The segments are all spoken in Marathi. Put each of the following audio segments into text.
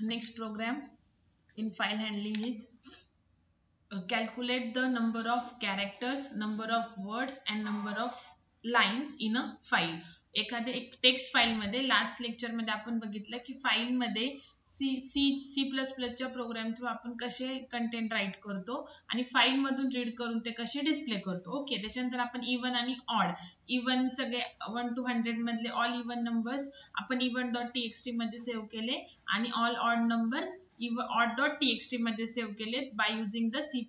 Next program in file handling is calculate the number of characters, number of words and number of lines in a file. एखादे एक टेक्स्ट फाईल मध्ये लास्ट लेक्चर मध्ये आपण बघितलं की फाईल मध्ये C++ च्या प्रोग्राम थ्रू आपण कसे कंटेंट राईट करतो आणि फाईल मधून रीड करून ते कसे डिस्प्ले करतो. ओके, त्याच्यानंतर आपण इवन आणि ऑड, इवन सगळे 1 to 100 मधले ऑल इवन नंबर्स आपण even.txt मध्ये सेव्ह केले आणि ऑल ऑड नंबर्स odd.txt मध्ये सेव्ह केले by using the C++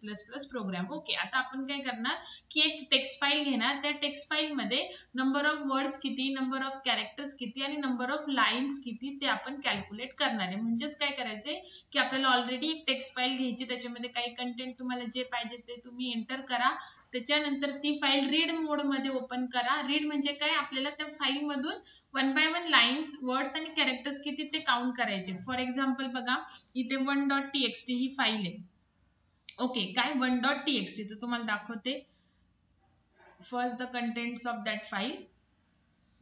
program. Okay, आता आपण काय करणार की एक टेक्स्ट फाईल घेणार, त्या टेक्स्ट फाईल मध्ये नंबर ऑफ वर्ड्स किती, नंबर ऑफ कॅरेक्टर्स किती आणि नंबर ऑफ लाईन्स किती ते आपण कॅल्क्युलेट करणार आहे. म्हणजेच काय करायचंय की आपल्याला ऑलरेडी एक टेक्स्ट फाईल घ्यायची, त्याच्यामध्ये काही कंटेंट तुम्हाला जे पाहिजे ते तुम्ही एंटर करा, त्याच्यानंतर ती फाईल रीड मोड मध्ये ओपन करा. रीड म्हणजे काय, आपल्याला त्या फाईल मधून 1 by 1 लाईन्स, वर्ड्स आणि कॅरेक्टर्स किती ते काउंट करायचे. फॉर एक्झाम्पल बघा, इथे 1.txt ही फाईल आहे. ओके, काय 1.txt, तर तुम्हाला दाखवते. First the contents of that file,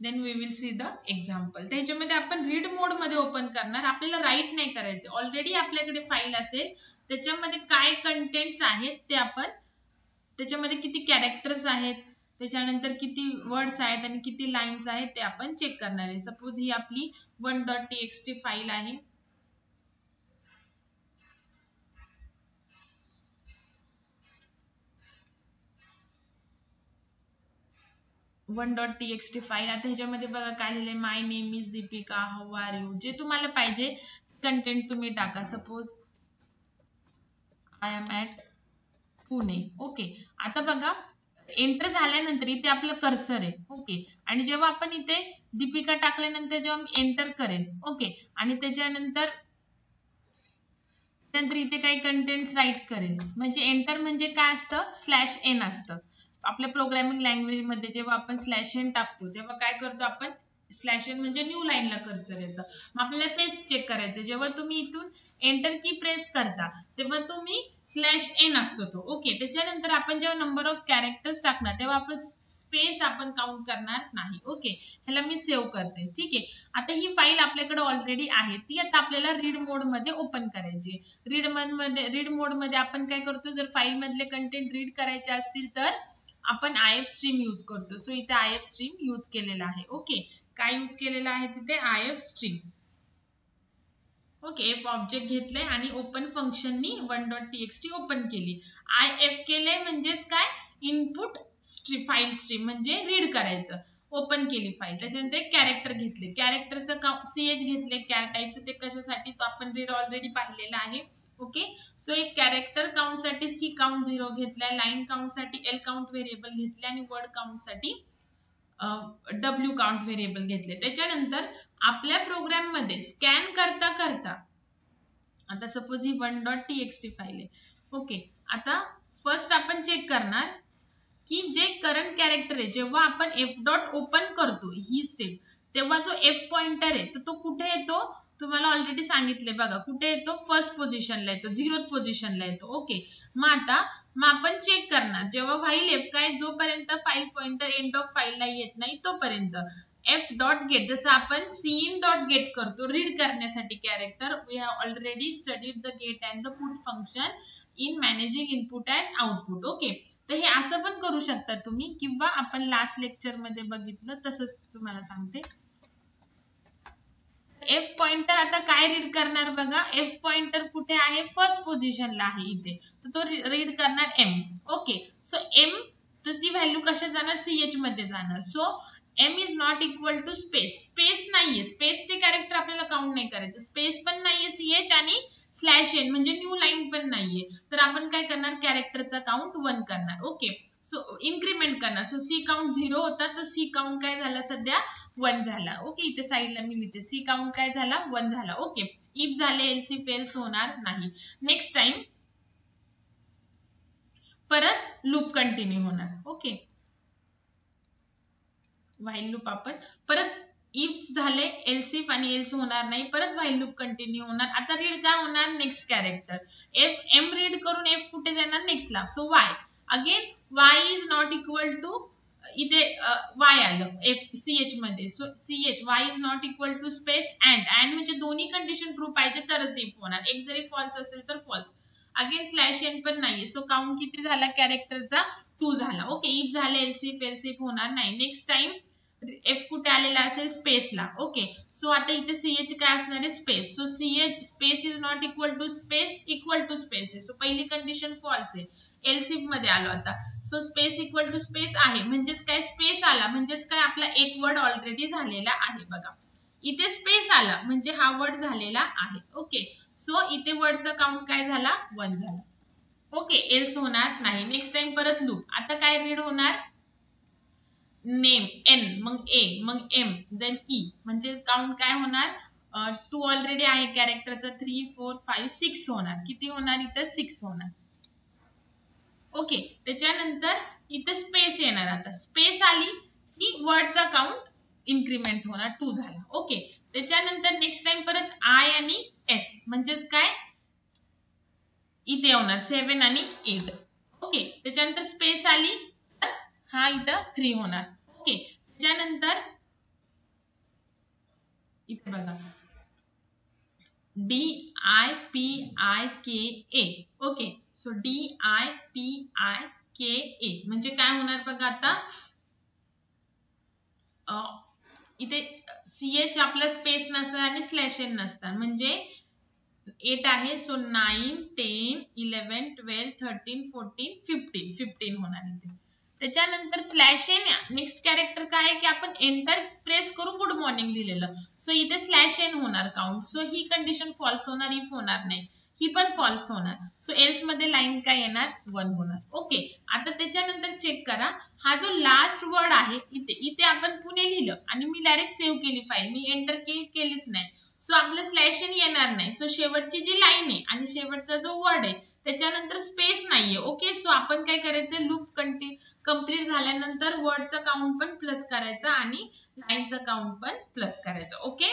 then we will see the example. त्याच्यामध्ये आपण रीड मोड मध्ये ओपन करणार, आपल्याला राईट नाही करायचं. ऑलरेडी आपल्याकडे फाईल असेल, त्याच्यामध्ये काय कंटेंट्स आहेत ते आपण, त्याच्यामध्ये किती कॅरेक्टर्स आहेत, त्याच्यानंतर किती वर्ड्स आहेत आणि किती लाईन्स आहेत ते आपण चेक करणार आहे. सपोज ही आपली 1.txt फाईल आहे. .txt file. आता ह्याच्यामध्ये बघा काय लिहिलंय, my name is Deepika, how are you. जे तुम्हाला पाहिजे कंटेंट तुम्ही टाका. Suppose I am at Pune. Okay, आता बघा एंटर झाल्यानंतर इथे आपलं कर्सर आहे. ओके, आणि जेव्हा आपण इथे दीपिका टाकल्यानंतर जेव्हा मी एंटर करेन, ओके, आणि त्याच्यानंतर इथे काही कंटेंट्स राईट करेल, म्हणजे एंटर म्हणजे काय असतं, /n असतं. आपल्या प्रोग्रामिंग लँग्वेज मध्ये जेव्हा आपण /n टाकतो तेव्हा काय करतो आपण, /n म्हणजे न्यू लाईनला कर्सर येतं. मग आपल्याला तेच चेक करायचं, जेव्हा तुम्ही इथून एंटर की प्रेस करता तेव्हा तुम्ही /n असतो तो. ओके, त्याच्यानंतर आपण जेव्हा नंबर ऑफ कॅरेक्टर्स टाकणार तेव्हा आपण स्पेस आपण काउंट करणार नाही. ओके, ह्याला मी सेव्ह करते. ठीक आहे, आता ही फाईल आपल्याकडे ऑलरेडी आहे, ती आता आपल्याला रीड मोड मध्ये ओपन करायची. रीड मोड मध्ये आपण काय करतो, जर फाईल मधले कंटेंट रीड करायचे असतील तर आपण IF स्ट्रीम यूज करतो. सो इथे IF स्ट्रीम यूज केलेला आहे. ओके, काय यूज केलेला आहे तिथे, IF stream. Okay, f object घेतलंय आणि ओपन फंक्शननी 1.txt ओपन केली. IF केलंय म्हणजेच काय, इनपुट फाईल स्ट्रीम म्हणजे रीड करायचं. ओपन केली फाईल, त्याच्यानंतर कॅरेक्टर घेतले, कॅरेक्टरचं CH घेतले, टाईपचं ते कशासाठी, तो आपण रीड ऑलरेडी पाहिलेला आहे. ओके, सो एक कॅरेक्टर काउंट साठी C काउंट 0 घेतलाय, लाईन काउंट साठी L काउंट व्हेरिएबल घेतले आणि वर्ड काउंट साठी W काउंट व्हेरिएबल घेतले. त्याच्यानंतर आपल्या प्रोग्राम मध्ये स्कॅन करता करता, आता सपोज ही 1.txt फाईल आहे. ओके, आता फर्स्ट आपण चेक करणार की जे करंट कॅरेक्टर आहे, जेव्हा आपण f. ओपन करतो ही स्टेप, तेव्हा जो f पॉइंटर आहे तो कुठे येतो, तुम्हाला ऑलरेडी सांगितले बघा, कुठे येतो, फर्स्ट पोझिशनला येतो, 0th पोझिशनला येतो. ओके, मग आपण चेक करणार, जेव्हा फाईल f काय, जोपर्यंत फाईल पॉइंटर एंड ऑफ फाईलला येत नाही तोपर्यंत f.get, जसं आपण cin.get करतो रीड करण्यासाठी character. We have already studied the get and the put function in managing input and output. Okay, तर हे असं पण करू शकता तुम्ही, किंवा आपण लास्ट लेक्चर मध्ये बघितलं तसंच तुम्हाला सांगते. f पॉइंटर आता काय रीड करणार बघा, f पॉइंटर कुठे आहे, फर्स्ट पोझिशनला आहे इथे, तर तो रीड करणार m. ओके, सो m, तर ती व्हॅल्यू कशा जाणार, ch मध्ये जाणार. So m is not equal to space, space नाहीये, स्पेस ते कॅरेक्टर आपल्याला काउंट नाही करायचं, स्पेस पण नाहीये ch आणि /n म्हणजे न्यू लाईन पण नाहीये, तर आपण काय करणार, कॅरेक्टरचा काउंट 1 करणार. ओके, सो इन्क्रीमेंट करणार. सो C काउंट 0 होता, तो C काउंट काय झाला, सध्या 1 झाला. ओके, इथे साईडला मी लिहिते, C काउंट काय झाला, 1 झाला. ओके, इफ झाले else if else होणार नाही. नेक्स्ट टाइम परत लूप कंटिन्यू होणार. ओके, व्हाईल लूप आपण परत, इफ झाले else if आणि else होणार नाही, परत व्हाईल लूप कंटिन्यू होणार. आता रीड काय होणार, नेक्स्ट कॅरेक्टर, m रीड करून f कुठे जाणार, नेक्स्टला. So y again, y is not equal to इथे वाय आलं CH मध्ये. So CH y is not equal to space and म्हणजे दोन्ही कंडिशन ट्रू पाहिजे तरच इफ होणार. एक जरी फॉल्स असेल तर फॉल्स. अगेन स्लॅश एन पण नाहीये. सो काउंट किती झाला कॅरेक्टरचा 2 झाला. ओके, इफ झाले एल्स इफ होणार नाही. नेक्स्ट टाइम एफ कुठे आलेला असेल स्पेसला. ओके, सो आता इथे CH काय असणार आहे space. So CH space is not equal to space equal to space आहे. सो पहिली कंडिशन फॉल्स आहे. एलसिफ मध्ये आलो आता. So space equal to space आहे म्हणजेच काय स्पेस आला म्हणजेच काय आपला एक वर्ड ऑलरेडी झालेला आहे. बघा इथे स्पेस आला म्हणजे हा वर्ड झालेला आहे. ओके, सो इथे वर्डचा काउंट काय झाला 1 झाला. ओके, एल्स होणार नाही. नेक्स्ट टाइम परत लूप. आता काय रीड होणार नेम एन मग ए मग एम देन ई म्हणजे काउंट काय होणार 2 ऑलरेडी आहे कॅरेक्टरचा 3 4 5 6 होणार. किती होणार इथे 6 होणार. ओके, त्याच्यानंतर इथे स्पेस येणार. आता स्पेस आली की वर्डचा काउंट इन्क्रीमेंट होणार 2 झाला. ओके, त्याच्यानंतर नेक्स्ट टाइम परत आय आणि एस म्हणजेच काय इथे होणार 7 आणि 8. ओके, त्याच्यानंतर स्पेस आली तर हा इथं 3 होणार. ओके, त्याच्यानंतर इथे बघा DIPIKA. ओके, सो DIPIKA म्हणजे काय होणार बघा आता इथे CH आपला स्पेस नसणार आणि स्लॅश एन नसणार म्हणजे 8 आहे. सो 9 10 11 12 13 14 15 होणार इथे. त्याच्यानंतर स्लॅश एन नेक्स्ट कॅरेक्टर काय आहे की आपण एंटर प्रेस करून गुड मॉर्निंग लिहिलेलं. सो इथे स्लॅश एन होणार काउंट. सो ही कंडिशन फॉल्स होणार इफ होणार नाही. ही पण फॉल्स होणार. सो एल्स मध्ये लाईन काय येणार 1 होणार. ओके, आता त्याच्यानंतर चेक करा हा जो लास्ट वर्ड आहे इथे आपण पुणे लिहिलं आणि मी डायरेक्ट सेव्ह केली फाईल. मी एंटर केलीच नाही. सो आपलं स्लॅश एन येणार नाही. सो शेवटची जी लाईन आहे आणि शेवटचा जो वर्ड आहे त्याच्यानंतर स्पेस नाहीये. ओके, सो आपण काय करायचं लूप कंप्लीट झाल्यानंतर वर्डचा काउंट पण प्लस करायचा आणि लाईनचा काउंट पण प्लस करायचा. ओके,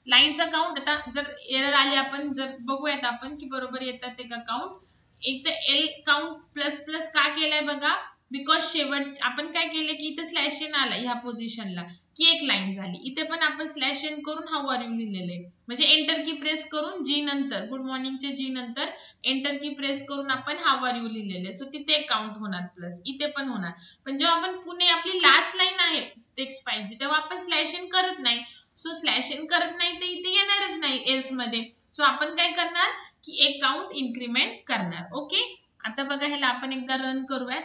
लाईनचा काउंट आता जर एरर आली आपण जर बघूयात आपण की बरोबर येतात ते का काउंट. एक तर एल काउंट प्लस प्लस का केलाय बघा बिकॉज शेवट आपण काय केलं की इथे स्लॅश एन आला ह्या पोझिशनला की एक लाईन झाली. इथे पण आपण स्लॅश एन करून हाऊ आर यू लिहिलेले म्हणजे एंटर की प्रेस करून जी नंतर गुड मॉर्निंगच्या जी नंतर एंटर की प्रेस करून आपण हाऊ आर यू लिहिलेले. सो तिथे काउंट होणार प्लस इथे पण होणार. पण जेव्हा आपण पुणे आपली लास्ट लाईन आहे टेक्स्ट फाईलची तेव्हा आपण स्लॅश एन करत नाही. सो स्लॅश एन करत नाही तर इथे येणारच नाही एल्स मध्ये. सो आपण काय करणार की एक काउंट इन्क्रीमेंट करणार. ओके, आता बघा ह्याला आपण एकदा रन करूयात.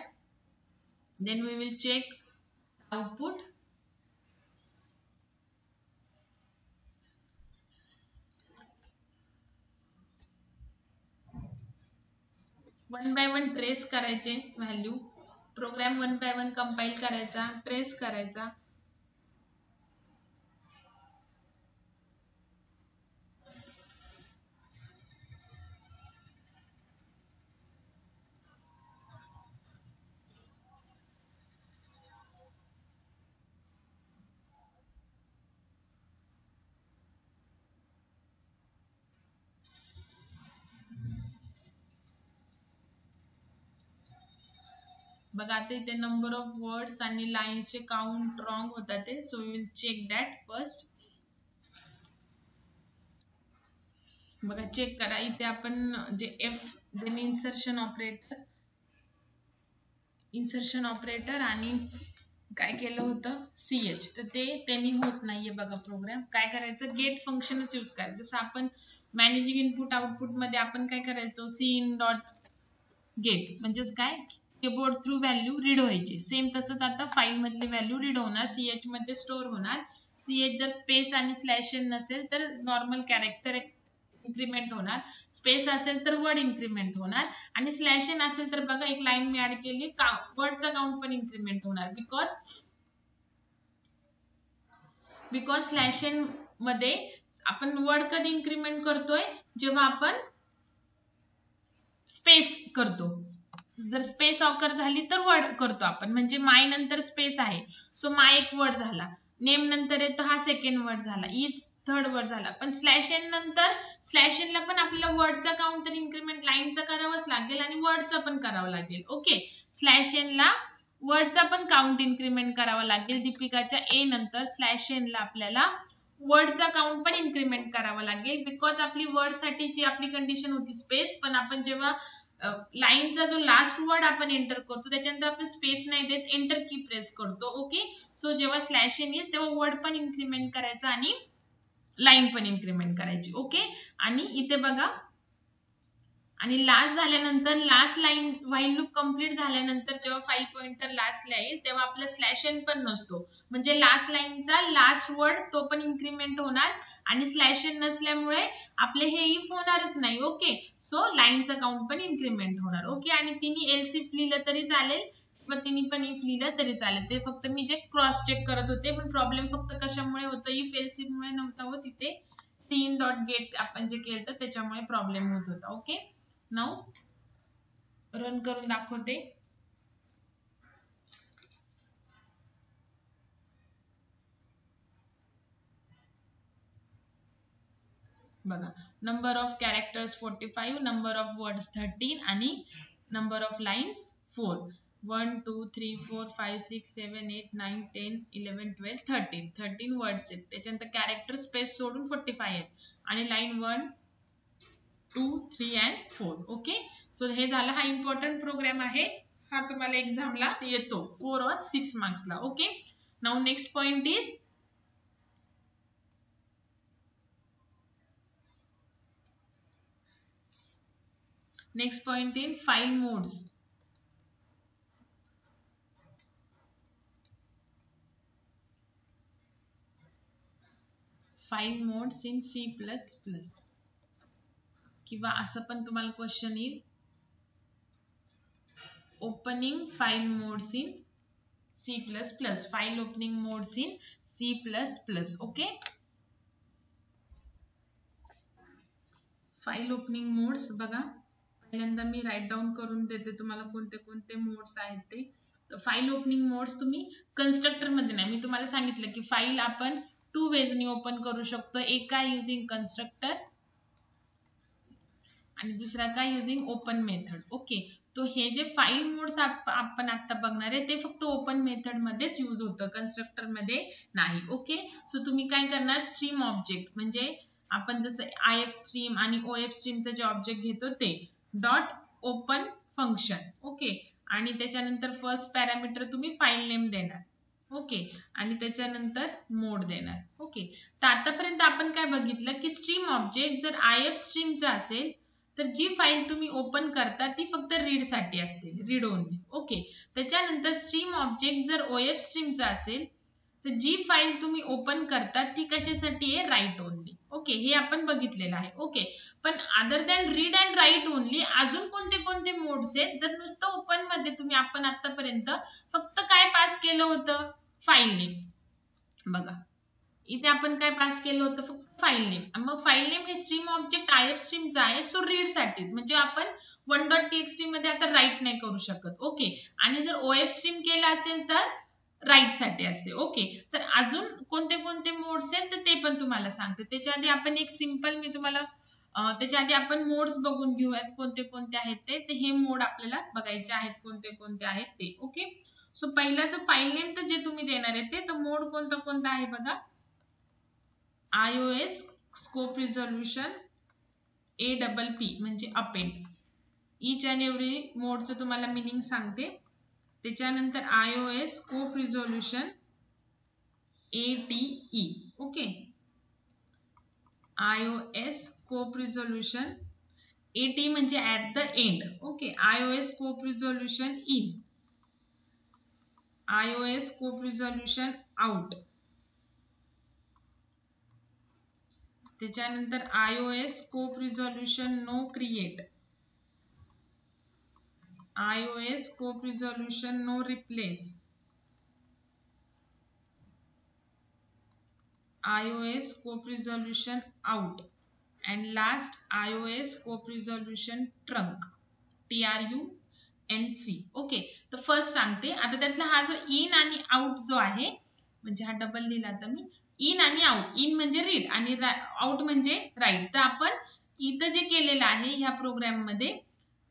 Then we will check output. One by one trace करायचे व्हॅल्यू. प्रोग्राम 1 by 1 कंपाइल करायचा ट्रेस करायचा. बघा आता इथे नंबर ऑफ वर्ड्स आणि लाईन्सचे काउंट रॉंग होतात ते. So we will check that first. बघा चेक करा इथे आपण जे एफ देन इन्सर्शन ऑपरेटर आणि काय केलं होतं CH तर ते त्यांनी होत नाहीये. बघा प्रोग्राम काय करायचं गेट फंक्शनच यूज करायचं. जसं आपण मॅनेजिंग इनपुट आउटपुट मध्ये आपण काय करायचो सी डॉट गेट म्हणजेच काय कीबोर्ड थ्रू व्हॅल्यू रीड व्हायची. सेम तसंच आता फाईल मधली व्हॅल्यू रीड होणार CH मध्ये स्टोअर होणार. CH जर स्पेस आणि स्लॅश एन नसेल तर नॉर्मल कॅरेक्टर इन्क्रीमेंट होणार. स्पेस असेल तर वर्ड इन्क्रीमेंट होणार आणि स्लॅश एन असेल तर बघा एक लाईन मी ऍड केली वर्डचा काउंट पण इन्क्रीमेंट होणार. बिकॉज स्लॅश एन मध्ये आपण वर्ड कधी इन्क्रीमेंट करतोय जेव्हा आपण स्पेस करतो. जर स्पेस ऑकर झाली तर वर्ड करतो आपण म्हणजे माय नंतर स्पेस आहे. सो माय एक वर्ड झाला. नेम नंतर येतो हा सेकंड वर्ड झाला. इज थर्ड वर्ड झाला. पण स्लॅश एन नंतर स्लॅश एन ला पण आपल्याला वर्डचा काउंट तर इन्क्रीमेंट लाईनचा करावाच लागेल आणि वर्डचा पण करावा लागेल. ओके, स्लॅश एन ला वर्डचा पण काउंट इन्क्रीमेंट करावा लागेल. दीपिकाच्या ए नंतर स्लॅश एन ला आपल्याला वर्डचा काउंट पण इन्क्रीमेंट करावा लागेल, बिकॉज आपली वर्ड साठीची आपली कंडिशन होती स्पेस, पण आपण जेव्हा लाईनचा जो लास्ट वर्ड आपण एंटर करतो त्याच्यानंतर आपण स्पेस नाही देत, एंटर की प्रेस करतो. ओके, सो जेव्हा स्लॅश एन येईल तेव्हा वर्ड पण इन्क्रीमेंट करायचा आणि लाईन पण इन्क्रीमेंट करायची. ओके, आणि इथे बघा, आणि लास्ट झाल्यानंतर last line while loop complete झाल्यानंतर जेव्हा फाईल पॉइंटर लास्टला येईल तेव्हा आपला स्लॅश एन पण नसतो, म्हणजे लास्ट लाईनचा लास्ट वर्ड तो पण इन्क्रीमेंट होणार आणि स्लॅश एन नसल्यामुळे आपले हे इफ होणारच नाही. ओके, सो लाईनचा काउंट पण इन्क्रीमेंट होणार. ओके, आणि तिने एल्स इफ लिहिलं तरी चालेल किंवा तिने पण इफ लिहिलं तरी चालेल, ते फक्त मी जे क्रॉस चेक करत होते, पण प्रॉब्लेम फक्त कशामुळे होतं, इफ एल्स इफ मुळे नव्हता होत, तिथे तीन डॉट गेट आपण जे केलं त्याच्यामुळे प्रॉब्लेम होत होता. ओके, नाउ रन करून दाखवते. बघा, number of characters 45, number of words 13 आणि नंबर ऑफ लाईन्स 4. 1 2 3 4 5 6 7 8 9 10 11 12 13 वर्ड्स आहेत. त्याच्यानंतर कॅरेक्टर स्पेस सोडून 45 आहेत आणि लाईन 1 2 3 and 4. ओके, सो हे झालं. हा इम्पॉर्टंट प्रोग्राम आहे, हा तुम्हाला एक्झामला येतो 4 or 6 मार्क्सला. Okay, now next point is file modes. File modes in C++, किंवा असं पण तुम्हाला क्वेश्चन येईल, opening file modes in C++, file opening modes in C++. Okay, file opening modes बघा, पहिल्यांदा मी राईट डाऊन करून देते तुम्हाला कोणते कोणते मोड्स आहेत ते. तर फाइल ओपनिंग मोड्स तुम्ही कन्स्ट्रक्टर मध्ये नाही, मी तुम्हाला सांगितलं की फाईल आपण 2 वेजनी ओपन करू शकतो, एक काय युजिंग कन्स्ट्रक्टर आणि दुसरा काय युजिंग ओपन मेथड. ओके, तो हे जे फाईल मोड्स आपण आता बघणार आहे ते फक्त ओपन मेथड मध्येच यूज होतं, कन्स्ट्रक्टर मध्ये नाही. ओके, सो तुम्ही काय करणार, स्ट्रीम ऑब्जेक्ट म्हणजे आपण जसं IF स्ट्रीम आणि OF स्ट्रीमचं जे ऑब्जेक्ट घेतो ते डॉट ओपन फंक्शन. ओके, आणि त्याच्यानंतर फर्स्ट पॅरामीटर तुम्ही फाईल नेम देणार. ओके, आणि त्याच्यानंतर मोड देणार. ओके, तर आतापर्यंत आपण काय बघितलं की स्ट्रीम ऑब्जेक्ट जर IF स्ट्रीमचा असेल तर जी फाईल तुम्ही ओपन करता ती फक्त रीड साठी असते, रीड ओनली. ओके, त्याच्यानंतर स्ट्रीम ऑब्जेक्ट जर OF स्ट्रीमचा असेल तर जी फाईल तुम्ही ओपन करता ती कशासाठी आहे, राईट ओनली. ओके, हे आपण बघितलेलं आहे. ओके, पण other than read and write only अजून कोणते कोणते मोड्स आहेत, जर नुसतं ओपन मध्ये तुम्ही आपण आतापर्यंत फक्त काय पास केलं होतं, फाईल नेम. बघा, इथे आपण काय पास केलं होतं, फक्त फाईल नेम. मग फाईल नेम हे स्ट्रीम ऑब्जेक्ट IF स्ट्रीमचा आहे, सो रीड साठीच, म्हणजे आपण 1.txt मध्ये आता राईट नाही करू शकत. ओके, आणि जर OF स्ट्रीम केलं असेल तर राईट साठी असते. ओके, तर अजून कोणते कोणते मोड्स आहेत तर ते पण तुम्हाला सांगते. त्याच्या आधी आपण एक सिंपल मी तुम्हाला त्याच्या आधी आपण मोड्स बघून घेऊयात कोणते कोणते आहेत ते. हे मोड आपल्याला बघायचे आहेत कोणते कोणते आहेत ते. ओके, सो पहिल्याचं फाईल नेम तर जे तुम्ही देणार आहे ते, तर मोड कोणता कोणता आहे बघा, iOS स्कोप रिझोल्युशन APP म्हणजे अपेंड. ईच अँड एव्हरी मोडचं तुम्हाला मिनिंग सांगते. त्याच्यानंतर iOS scope resolution ATE. Okay, iOS scope resolution AT म्हणजे at the end. Okay, iOS scope resolution in, iOS scope resolution out. त्याच्यानंतर iOS scope resolution no create, iOS scope resolution no replace, iOS scope resolution out, and last iOS scope resolution trunk, TRUNC. Okay, तर फर्स्ट सांगते आता त्यातला हा जो इन आणि आउट जो आहे, म्हणजे हा डबल लिहिला आता मी, इन आणि आउट. इन म्हणजे रीड आणि आउट म्हणजे राईट. तर आपण इथं जे केलेलं आहे ह्या प्रोग्राम मध्ये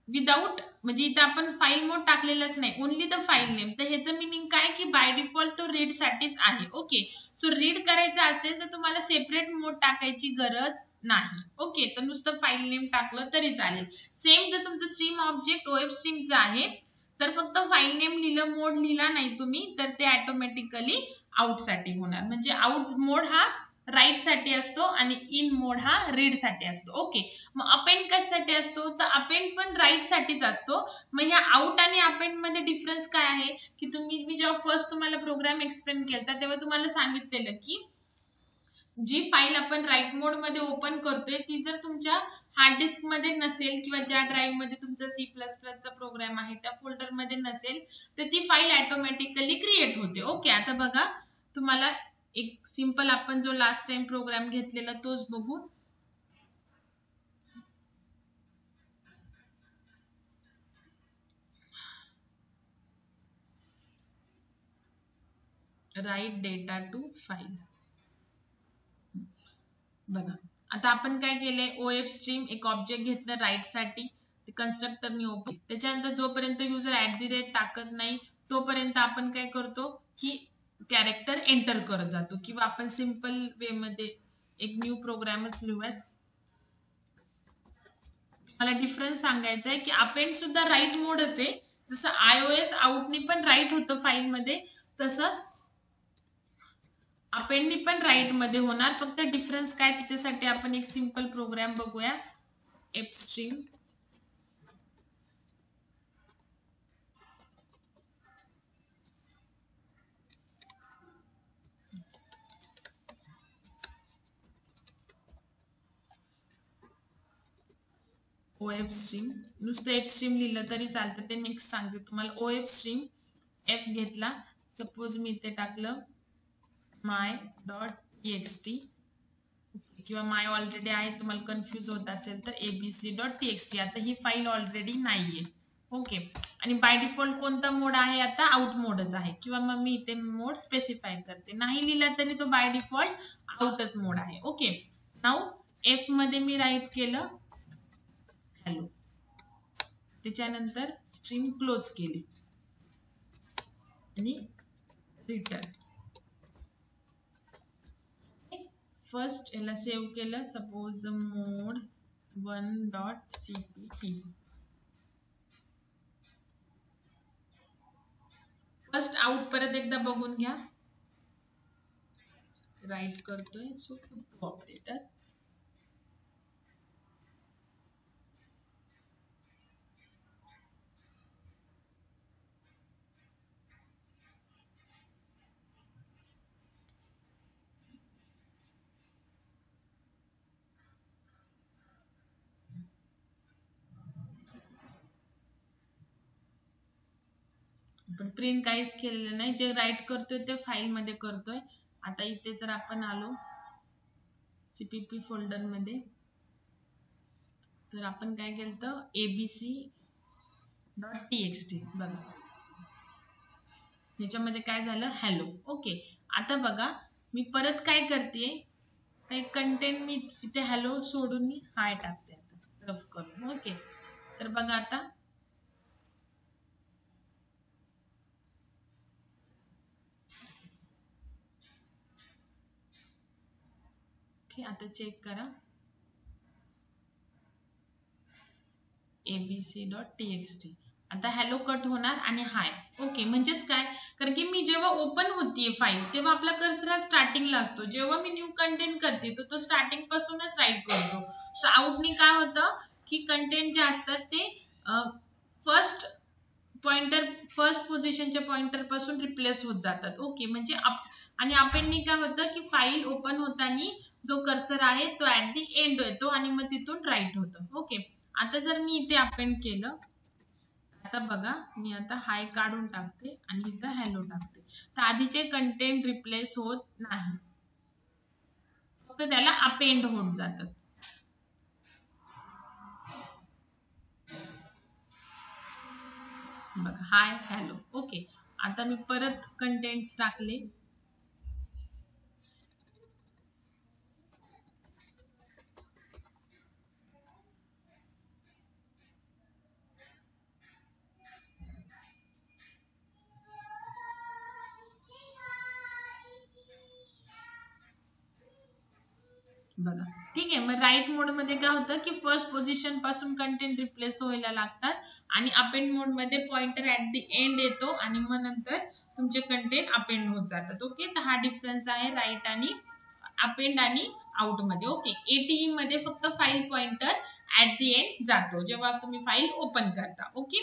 विदाऊट म्हणजे इथे आपण फाईल मोड टाकलेलंच नाही, ओनली द फाईल नेम. तर ह्याचं मिनिंग काय की बाय डिफॉल्ट तो रीड साठीच आहे. ओके, सो रीड करायचं असेल तर तुम्हाला सेपरेट मोड टाकायची गरज नाही. ओके, तर नुसतं फाईल नेम टाकलं तरी चालेल. सेम जर तुमचं स्ट्रीम ऑब्जेक्ट ओएफ स्ट्रीमचं आहे तर फक्त फाईल नेम लिहिलं, मोड लिहिला नाही तुम्ही, तर ते ऑटोमॅटिकली आउट साठी होणार. म्हणजे आउट मोड हा राईट साठी असतो आणि इन मोड हा रीड साठी असतो. ओके, मग अपेंड कशासाठी असतो, तर अपेंड पण राईट साठीच असतो. मग या आउट आणि अपेंड मध्ये डिफरन्स काय आहे की मी जेव्हा फर्स्ट तुम्हाला प्रोग्राम एक्सप्लेन केला तेव्हा तुम्हाला सांगितलेलं की जी फाईल आपण राईट मोड मध्ये ओपन करतोय ती जर तुमच्या हार्ड डिस्क मध्ये नसेल किंवा ज्या ड्राईव्ह मध्ये तुमचा C++ चा प्रोग्राम आहे त्या फोल्डर मध्ये नसेल तर ती फाईल ऑटोमॅटिकली क्रिएट होते. ओके, आता बघा तुम्हाला एक सिंपल आपण जो लास्ट टाइम प्रोग्राम घेतलेला तोच बघू. Write data to file. बघा आता आपण काय केलंय, ओएफ स्ट्रीम एक ऑब्जेक्ट घेतलं राईट साठी, कन्स्ट्रक्टरनी ओपन, त्याच्यानंतर जोपर्यंत युजर @ टाकत नाही तोपर्यंत आपण काय करतो की कॅरेक्टर एंटर करत जातो. किंवा आपण सिंपल वे मध्ये एक न्यू प्रोग्रामच लिहूयात. मला डिफरन्स सांगायचा आहे की अपेंड सुद्धा राईट मोडच आहे, जसं iOS आउटनी पण राईट होतं फाईल मध्ये तसंच अपेंडनी पण राईट मध्ये होणार. फक्त डिफरन्स काय त्याच्यासाठी आपण एक सिंपल प्रोग्राम बघूया. एफ स्ट्रीम ओएफ स्ट्रीम, नुसतं एफ स्ट्रीम लिहिलं तरी चालतं, ते नेक्स्ट सांगते तुम्हाला. ओएफ स्ट्रीम एफ घेतला, सपोज मी इथे टाकलं my.txt किंवा माय ऑलरेडी आहे, तुम्हाला कन्फ्युज होत असेल तर abc.txt. आता ही फाईल ऑलरेडी नाहीये. ओके, आणि बाय डिफॉल्ट कोणता मोड आहे आता, आउट मोडच आहे. किंवा मग मी इथे मोड स्पेसिफाय करते, नाही लिहिला तरी तो बाय डिफॉल्ट आउटच मोड आहे. ओके, नाऊ एफ मध्ये मी राईट केलं हॅलो, त्याच्यानंतर स्ट्रीम क्लोज केली आणि रिटर्न. फर्स्ट याला सेव्ह केलं, सपोज मोड 1.cpp. फर्स्ट आउट परत एकदा बघून घ्या. राईट करतोय सो ऑपरेटर. पण प्रिंट काहीच केलेलं नाही, जे राईट करतोय ते फाईल मध्ये करतोय. आता इथे जर आपण आलो सीपीपी फोल्डर मध्ये तर आपण काय केलं, abc.txt. बघा ह्याच्यामध्ये काय झालं, हॅलो. ओके, आता बघा मी परत काय करते, काही कंटेंट मी इथे हॅलो सोडून मी हाय टाकते रफ करून. ओके, तर बघा आता आता चेक करा abc.txt. आता हॅलो कट होणार आणि हाय. ओके, म्हणजेच काय, कारण की मी जेव्हा ओपन होतीये फाईल तेव्हा आपला कर्सर हा स्टार्टिंगला असतो, जेव्हा मी न्यू कंटेंट करते तो स्टार्टिंग पासूनच राईट करतो. सो आउटनी काय होतं की कंटेंट जे असतात ते फर्स्ट पॉइंटर, फर्स्ट पोझिशनच्या पॉइंटर पासून रिप्लेस होत जातात. ओके, म्हणजे आणि अपेंडनी काय होतं की फाईल ओपन होताना जो कर्सर आहे तो ऍट दी एंड येतो आणि मग तिथून राईट होतं. ओके, आता जर मी इथे अपेंड केलं, आता बघा मी आता हाय काढून टाकते आणि इथं हॅलो टाकते, तर आधीचे कंटेंट रिप्लेस होत नाही, फक्त त्याला अपेंड होत जातात. बघा हाय हॅलो. ओके, आता मी परत कंटेंट्स टाकले, बघा ठीक आहे. मग राईट मोड मध्ये काय होतं की फर्स्ट पोझिशन पासून कंटेंट रिप्लेस व्हायला लागतात आणि अपेंड मोड मध्ये पॉइंटर ऍट द एंड येतो आणि मग नंतर तुमचे कंटेंट अपेंड होत जातात. ओके, तर हा डिफरन्स आहे राईट आणि अपेंड आणि आउट मध्ये. ओके, एटीई मध्ये फक्त file pointer at the end जातो जेव्हा तुम्ही फाईल ओपन करता. ओके,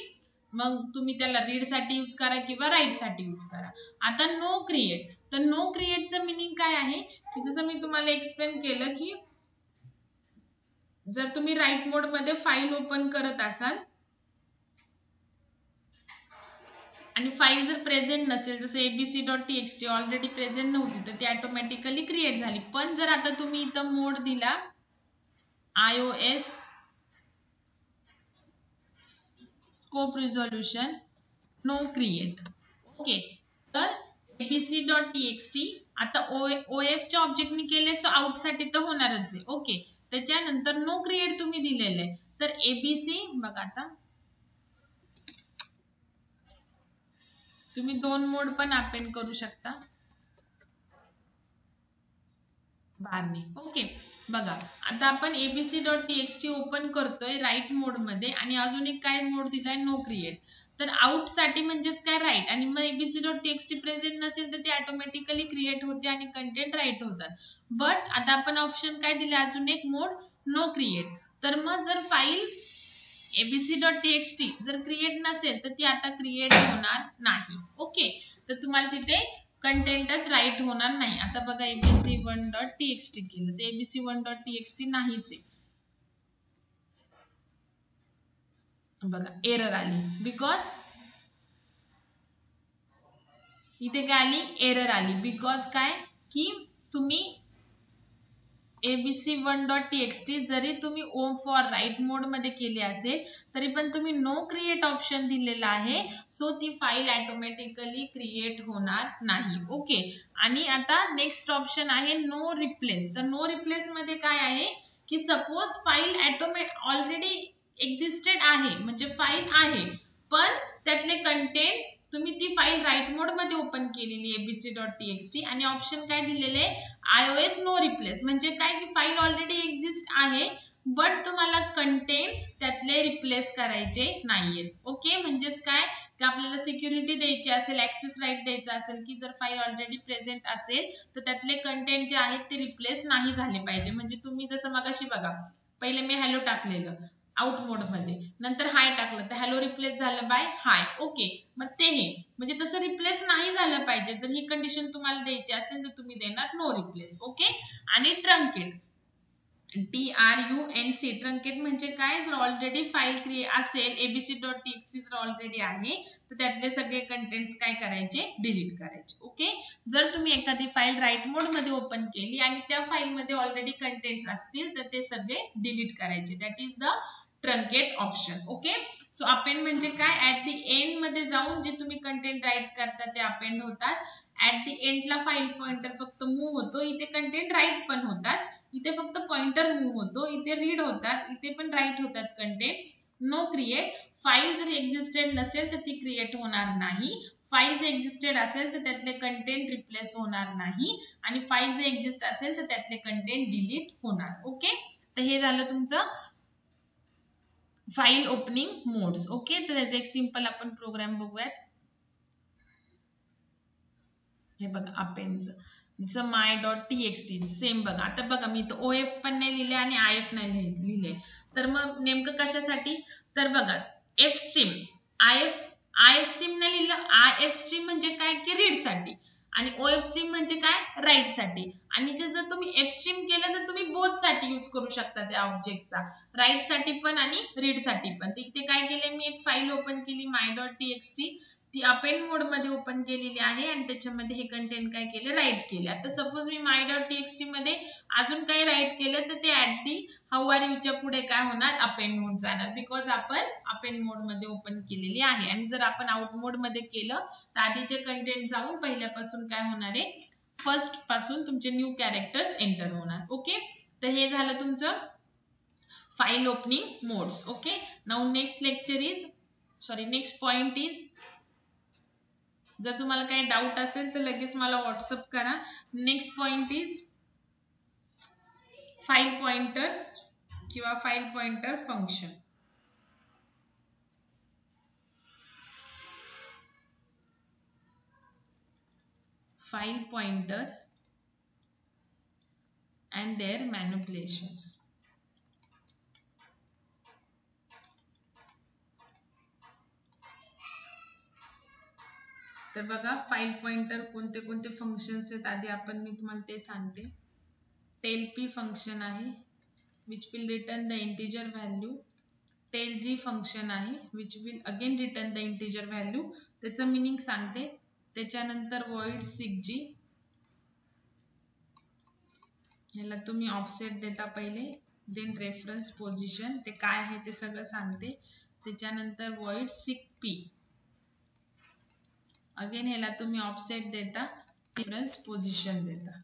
मग तुम्ही त्याला रीड साठी यूज करा किंवा राईट साठी यूज करा. आता नो क्रिएट, तर नो क्रिएटचं मिनिंग काय आहे की जसं मी तुम्हाला एक्सप्लेन केलं की जर तुम्ही राईट मोड मध्ये फाईल ओपन करत असाल आणि फाईल जर प्रेझेंट नसेल, जसं abc.txt ऑलरेडी प्रेझेंट नव्हती तर ती ऑटोमॅटिकली क्रिएट झाली. पण जर आता तुम्ही इथं मोड दिला iOS scope resolution no create. Okay, तर abc.txt आता OF च्या ऑब्जेक्टनी केले सो आउट साठी तर होणारच आहे. ओके, त्याच्यानंतर नो क्रिएट तुम्ही दिलेले आहे तर एबीसी बघा आता तुम्ही दोन मोड पण अपेंड करू शकता बारने. ओके, बघा आता आपण abc.txt ओपन करतोय राईट मोड मध्ये आणि अजून एक काय मोड दिलाय नो क्रिएट. तर आउट साठी म्हणजेच काय राईट आणि मग abc.txt प्रेझेंट नसेल तर ते ऑटोमॅटिकली क्रिएट होते आणि कंटेंट राईट होतात. बट आता आपण ऑप्शन काय दिले अजून एक मोड नो क्रिएट. तर मग जर फाईल abc.txt जर क्रिएट नसेल तर ती आता क्रिएट होणार नाही. ओके, तर तुम्हाला तिथे कंटेंटच राईट होणार नाही. आता बघा abc1.txt केलं तर abc1.txt नाहीच आहे. बघा एरर आली बिकॉज इथे काय आली एरर आली बिकॉज काय की तुम्ही abc1.txt जरी तुम्ही ओम फॉर राईट मोड मध्ये केले असेल तरी पण तुम्ही नो क्रिएट ऑप्शन दिलेला आहे सो ती फाईल ऑटोमॅटिकली क्रिएट होणार नाही. ओके, आणि आता नेक्स्ट ऑप्शन आहे नो रिप्लेस. तर नो रिप्लेस मध्ये काय आहे की सपोज फाईल ऑलरेडी एक्झिस्टेड आहे म्हणजे फाईल आहे पण त्यातले कंटेंट तुम्ही ती फाईल राईट मोड मध्ये ओपन केलेली abc.txt आणि ऑप्शन काय दिलेले iOS नो रिप्लेस म्हणजे काय की फाईल ऑलरेडी एक्झिस्ट आहे बट तुम्हाला कंटेंट त्यातले रिप्लेस करायचे नाहीयेत. ओके, म्हणजेच काय की आपल्याला सिक्युरिटी द्यायची असेल ऍक्सेस राईट द्यायचा असेल की जर फाईल ऑलरेडी प्रेझेंट असेल तर त्यातले कंटेंट जे आहेत ते रिप्लेस नाही झाले पाहिजे. म्हणजे तुम्ही जसं मगाशी बघा पहिले मी हॅलो टाकलेलं आउट मोड मध्ये नंतर हाय टाकलं तर हॅलो रिप्लेस झालं बाय हाय. ओके, मग ते हे म्हणजे तसं रिप्लेस नाही झालं पाहिजे. जर ही कंडिशन तुम्हाला द्यायची असेल तर तुम्ही देणार नो रिप्लेस. ओके, आणि ट्रंकेट TRUNC ट्रंकेट म्हणजे काय जर ऑलरेडी फाईल क्रिएट असेल abc.txt जर ऑलरेडी आहे तर त्यातले सगळे कंटेंट्स काय करायचे डिलीट करायचे. ओके, जर तुम्ही एखादी फाईल राईट मोड मध्ये ओपन केली आणि त्या फाईल मध्ये ऑलरेडी कंटेंट्स असतील तर ते सगळे डिलीट करायचे. That is the truncate option. Okay, so append म्हणजे काय ऍट द एंड मध्ये जाऊन जे तुम्ही कंटेंट राईट करता ते अपेंड होतात. ऍट द एंडला फाईल पॉइंटर फक्त मूव्ह होतो, इथे कंटेंट राईट पण होतात. इथे फक्त पॉइंटर मूव्ह होतो, इथे रीड होतात, इथे पण राईट होतात कंटेंट. नो क्रिएट, फाईल जर एक्झिस्टेड नसेल तर ती क्रिएट होणार नाही. फाईल जर एक्झिस्टेड असेल तर त्यातले कंटेंट रिप्लेस होणार नाही आणि फाईल जर एक्झिस्ट असेल तर त्यातले कंटेंट डिलीट होणार. ओके, तर हे झालं तुमचं फाईल ओपनिंग मोड्स. ओके, तर त्याचा एक सिंपल आपण प्रोग्राम बघूयात. हे बघा अपेंडचं जसं my.txt सेम बघा. आता बघा मी तो OF पण नाही लिहिले आणि IF नाही लिहिले तर मग नेमकं कशासाठी तर बघा F स्ट्रीम IF स्ट्रीम नाही लिहिलं. IF स्ट्रीम म्हणजे काय की रीड साठी आणि OF स्ट्रीम म्हणजे काय राईट साठी. आणि जर तुम्ही F स्ट्रीम केलं तर तुम्ही बोथ साठी यूज करू शकता त्या ऑब्जेक्टचा राईट साठी पण आणि रीड साठी पण. तिथे काय केलंय मी एक फाईल ओपन केली my.txt ती अपेंड मोड मध्ये ओपन केलेली आहे आणि त्याच्यामध्ये हे कंटेंट काय केलं राईट केले. आता सपोज मी my.txt मध्ये अजून काही राईट केलं तर ते at the how are you च्या पुढे काय होणार अपेंड होऊन जाणार बिकॉज आपण अपेंड मोड मध्ये ओपन केलेली आहे. आणि जर आपण आउट मोड मध्ये केलं तर आधीचे कंटेंट जाऊन पहिल्यापासून काय होणार आहे फर्स्ट पासून तुमचे न्यू कॅरेक्टर्स एंटर होणार. ओके, तर हे झालं तुमचं file opening modes. Okay, now next point is जर तुम्हाला काही डाऊट असेल तर लगेच मला व्हॉट्सअप करा. Next point is file pointers किंवा file pointer function. File pointer and their manipulations. तर बघा फाईल पॉइंटर कोणते कोणते फंक्शन्स आहेत आधी मी तुम्हाला ते सांगते. टेल-p फंक्शन आहे which will return the integer value. Tellg function आहे which will again return the integer value. त्याचं मीनिंग सांगते. त्याच्यानंतर void seek-g, ह्याला तुम्ही ऑफसेट देता पहिले, देन रेफरन्स पोझिशन, ते काय आहे ते सगळं सांगते. त्याच्यानंतर void seek-p, अगेन ह्याला तुम्ही ऑफसेट देता, रेफरन्स पोझिशन देता.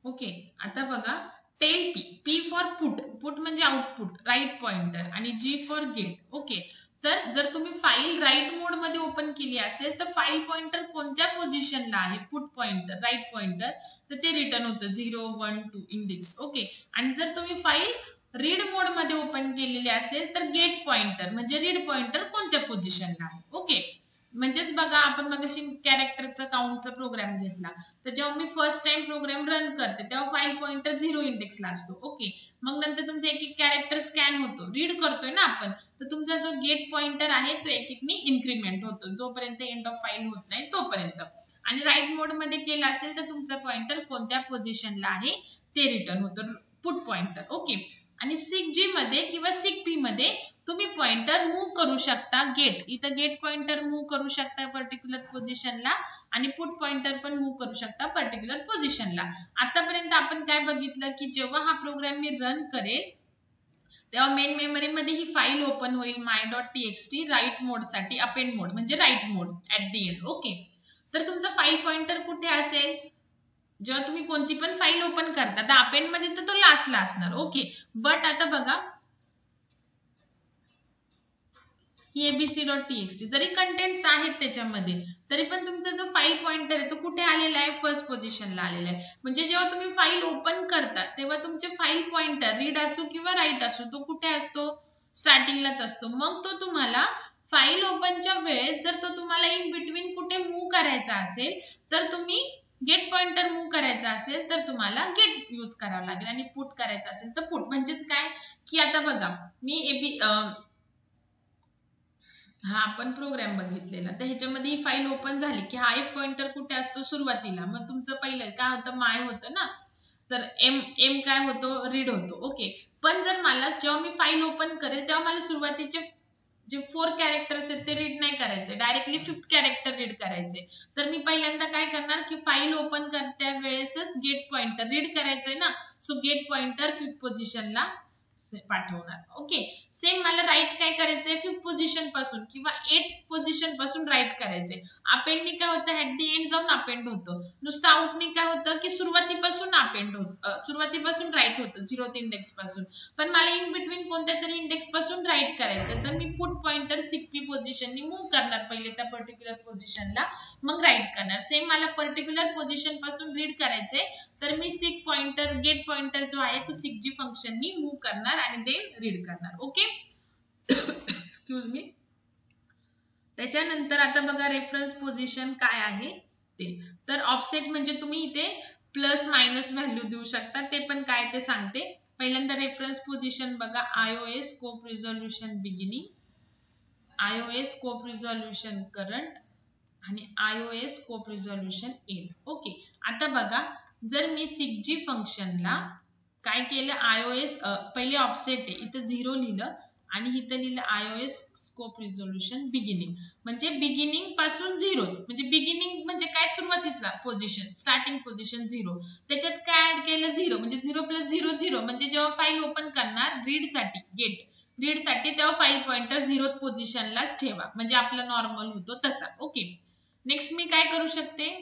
ओके, आता बघा tell p, p for put, put म्हणजे आउटपुट, राईट पॉइंटर, आणि g फॉर गेट. ओके, तर जर तुम्ही फाईल राईट मोड मध्ये ओपन केली असेल तर फाईल पॉइंटर कोणत्या पोझिशनला आहे, पुट पॉइंटर, राईट पॉइंटर, तर ते रिटर्न होतं 0 1 2 इंडेक्स. ओके, आणि जर तुम्ही फाईल रीड मोड मध्ये ओपन केलेली असेल तर गेट पॉइंटर म्हणजे रीड पॉइंटर कोणत्या पोझिशनला आहे. ओके, म्हणजेच बघा आपण मगाशी कॅरेक्टरचा काउंटचा प्रोग्राम घेतला, तर जेव्हा मी फर्स्ट टाइम प्रोग्राम रन करते तेव्हा फाईल पॉइंटर 0 इंडेक्सला असतो. ओके, मग नंतर तुमचे एक एक कॅरेक्टर स्कॅन होतो, रीड करतोय ना आपण, तर तुमचा जो गेट पॉइंटर आहे तो एक एकने इन्क्रीमेंट होतो जोपर्यंत एंड ऑफ फाईल होत नाही तोपर्यंत. आणि राईट मोड मध्ये केला असेल तर तुमचा पॉइंटर कोणत्या पोझिशनला आहे ते रिटर्न होतं, पुट पॉइंटर. ओके, आणि seek-g मध्ये किंवा seek-p मध्ये तुम्ही पॉइंटर मूव्ह करू शकता. गेट, इथं गेट पॉइंटर मूव्ह करू शकता पर्टिक्युलर पोझिशनला, आणि पुट पॉइंटर पण मूव्ह करू शकता पर्टिक्युलर पोझिशनला. आतापर्यंत आपण काय बघितलं की जेव्हा हा प्रोग्राम मी रन करेल तेव्हा मेन मेमरी मध्ये ही फाईल ओपन होईल my.txt राईट मोड साठी, अपेंड मोड म्हणजे write mode at the end. Okay, तर तुमचा फाईल पॉइंटर कुठे असेल, जेव्हा तुम्ही कोणती पण फाईल ओपन करता तर अपेंड मध्ये तर तो लास्टला असणार. ओके, बट आता बघा ही abc.txt जरी कंटेंट्स आहेत त्याच्यामध्ये तरी पण तुमचा जो फाईल पॉइंटर आहे तो कुठे आलेला आहे, फर्स्ट पोझिशनला आलेला आहे. म्हणजे जेव्हा तुम्ही फाईल ओपन करता तेव्हा तुमचे फाईल पॉइंटर रीड असो किंवा राईट असो तो कुठे असतो, स्टार्टिंगलाच असतो. मग तो तुम्हाला फाईल ओपनच्या वेळेस जर तो तुम्हाला इन बिटवीन कुठे मूव्ह करायचा असेल तर तुम्ही गेट पॉइंटर मूव्ह करायचा असेल तर तुम्हाला गेट यूज करावं लागेल, आणि पुट करायचं असेल तर पुट. म्हणजेच काय की आता बघा मी हा आपण प्रोग्राम बघितलेला, तर ह्याच्यामध्ये ही फाईल ओपन झाली की हा एक पॉइंटर कुठे असतो, सुरुवातीला. मग तुमचं पहिलं काय होतं, माय होतं ना, तर एम काय होतो, रीड होतो. ओके, पण जर मला जेव्हा मी फाईल ओपन करेल तेव्हा मला सुरुवातीचे जे 4 कॅरेक्टर्स आहेत ते रीड नाही करायचे, डायरेक्टली 5th कॅरेक्टर रीड करायचे. तर मी पहिल्यांदा काय करणार की फाईल ओपन करत्या वेळेसच गेट पॉइंटर रीड करायचंय ना, सो गेट पॉइंटर 5th पोझिशनला पाठवणार. ओके, सेम मला राईट काय करायचंय, 5th पोझिशन पासून किंवा 8th पोझिशन पासून राईट करायचंय. अपेंडनी काय होतं, ऍट दी एंड जाऊन अपेंड होतं. नुसतं आउटनी काय होतं की सुरुवातीपासून अपेंड होतं, सुरुवातीपासून राईट होतं 0th इंडेक्स पासून. पण मला इन बिटवीन कोणत्या तरी इंडेक्स पासून राईट करायचं, तर मी पुट पॉइंटर seek-p पोझिशननी मूव्ह करणार पहिले त्या पर्टिक्युलर पोझिशनला, मग राईट करणार. सेम मला पर्टिक्युलर पोझिशन पासून रीड करायचंय तर मी seek पॉइंटर, गेट पॉइंटर जो आहे तो seek-g फंक्शननी मूव्ह करणार आणि देन रीड करणार. Okay, excuse me. त्याच्यानंतर आता बघा रेफरन्स पोझिशन काय आहे ते, तर ऑफसेट म्हणजे तुम्ही इथे प्लस मायनस व्हॅल्यू देऊ शकता, ते पण काय ते सांगते. पहिल्यांदा रेफरन्स पोझिशन बघा, iOS scope resolution beginning, iOS scope resolution current, आणि iOS scope resolution end. Okay, आता बघा जर मी seek-g फंक्शनला काय केलं, iOS पहिले ऑफसेट आहे इथं 0 लिहिलं आणि इथं लिहिलं iOS स्कोप रिझोल्यूशन बिगिनिंग, म्हणजे बिगिनिंग पासून 0, म्हणजे बिगिनिंग म्हणजे काय, सुरुवातीतला पोझिशन, स्टार्टिंग पोझिशन 0, त्याच्यात काय ऍड केलं 0, म्हणजे 0 + 0 0, म्हणजे जेव्हा फाईल ओपन करणार रीड साठी, गेट रीड साठी, तेव्हा फाईल पॉइंटर 0th पोझिशनलाच ठेवा, म्हणजे आपला नॉर्मल होतो तसा. ओके, नेक्स्ट मी काय करू शकते,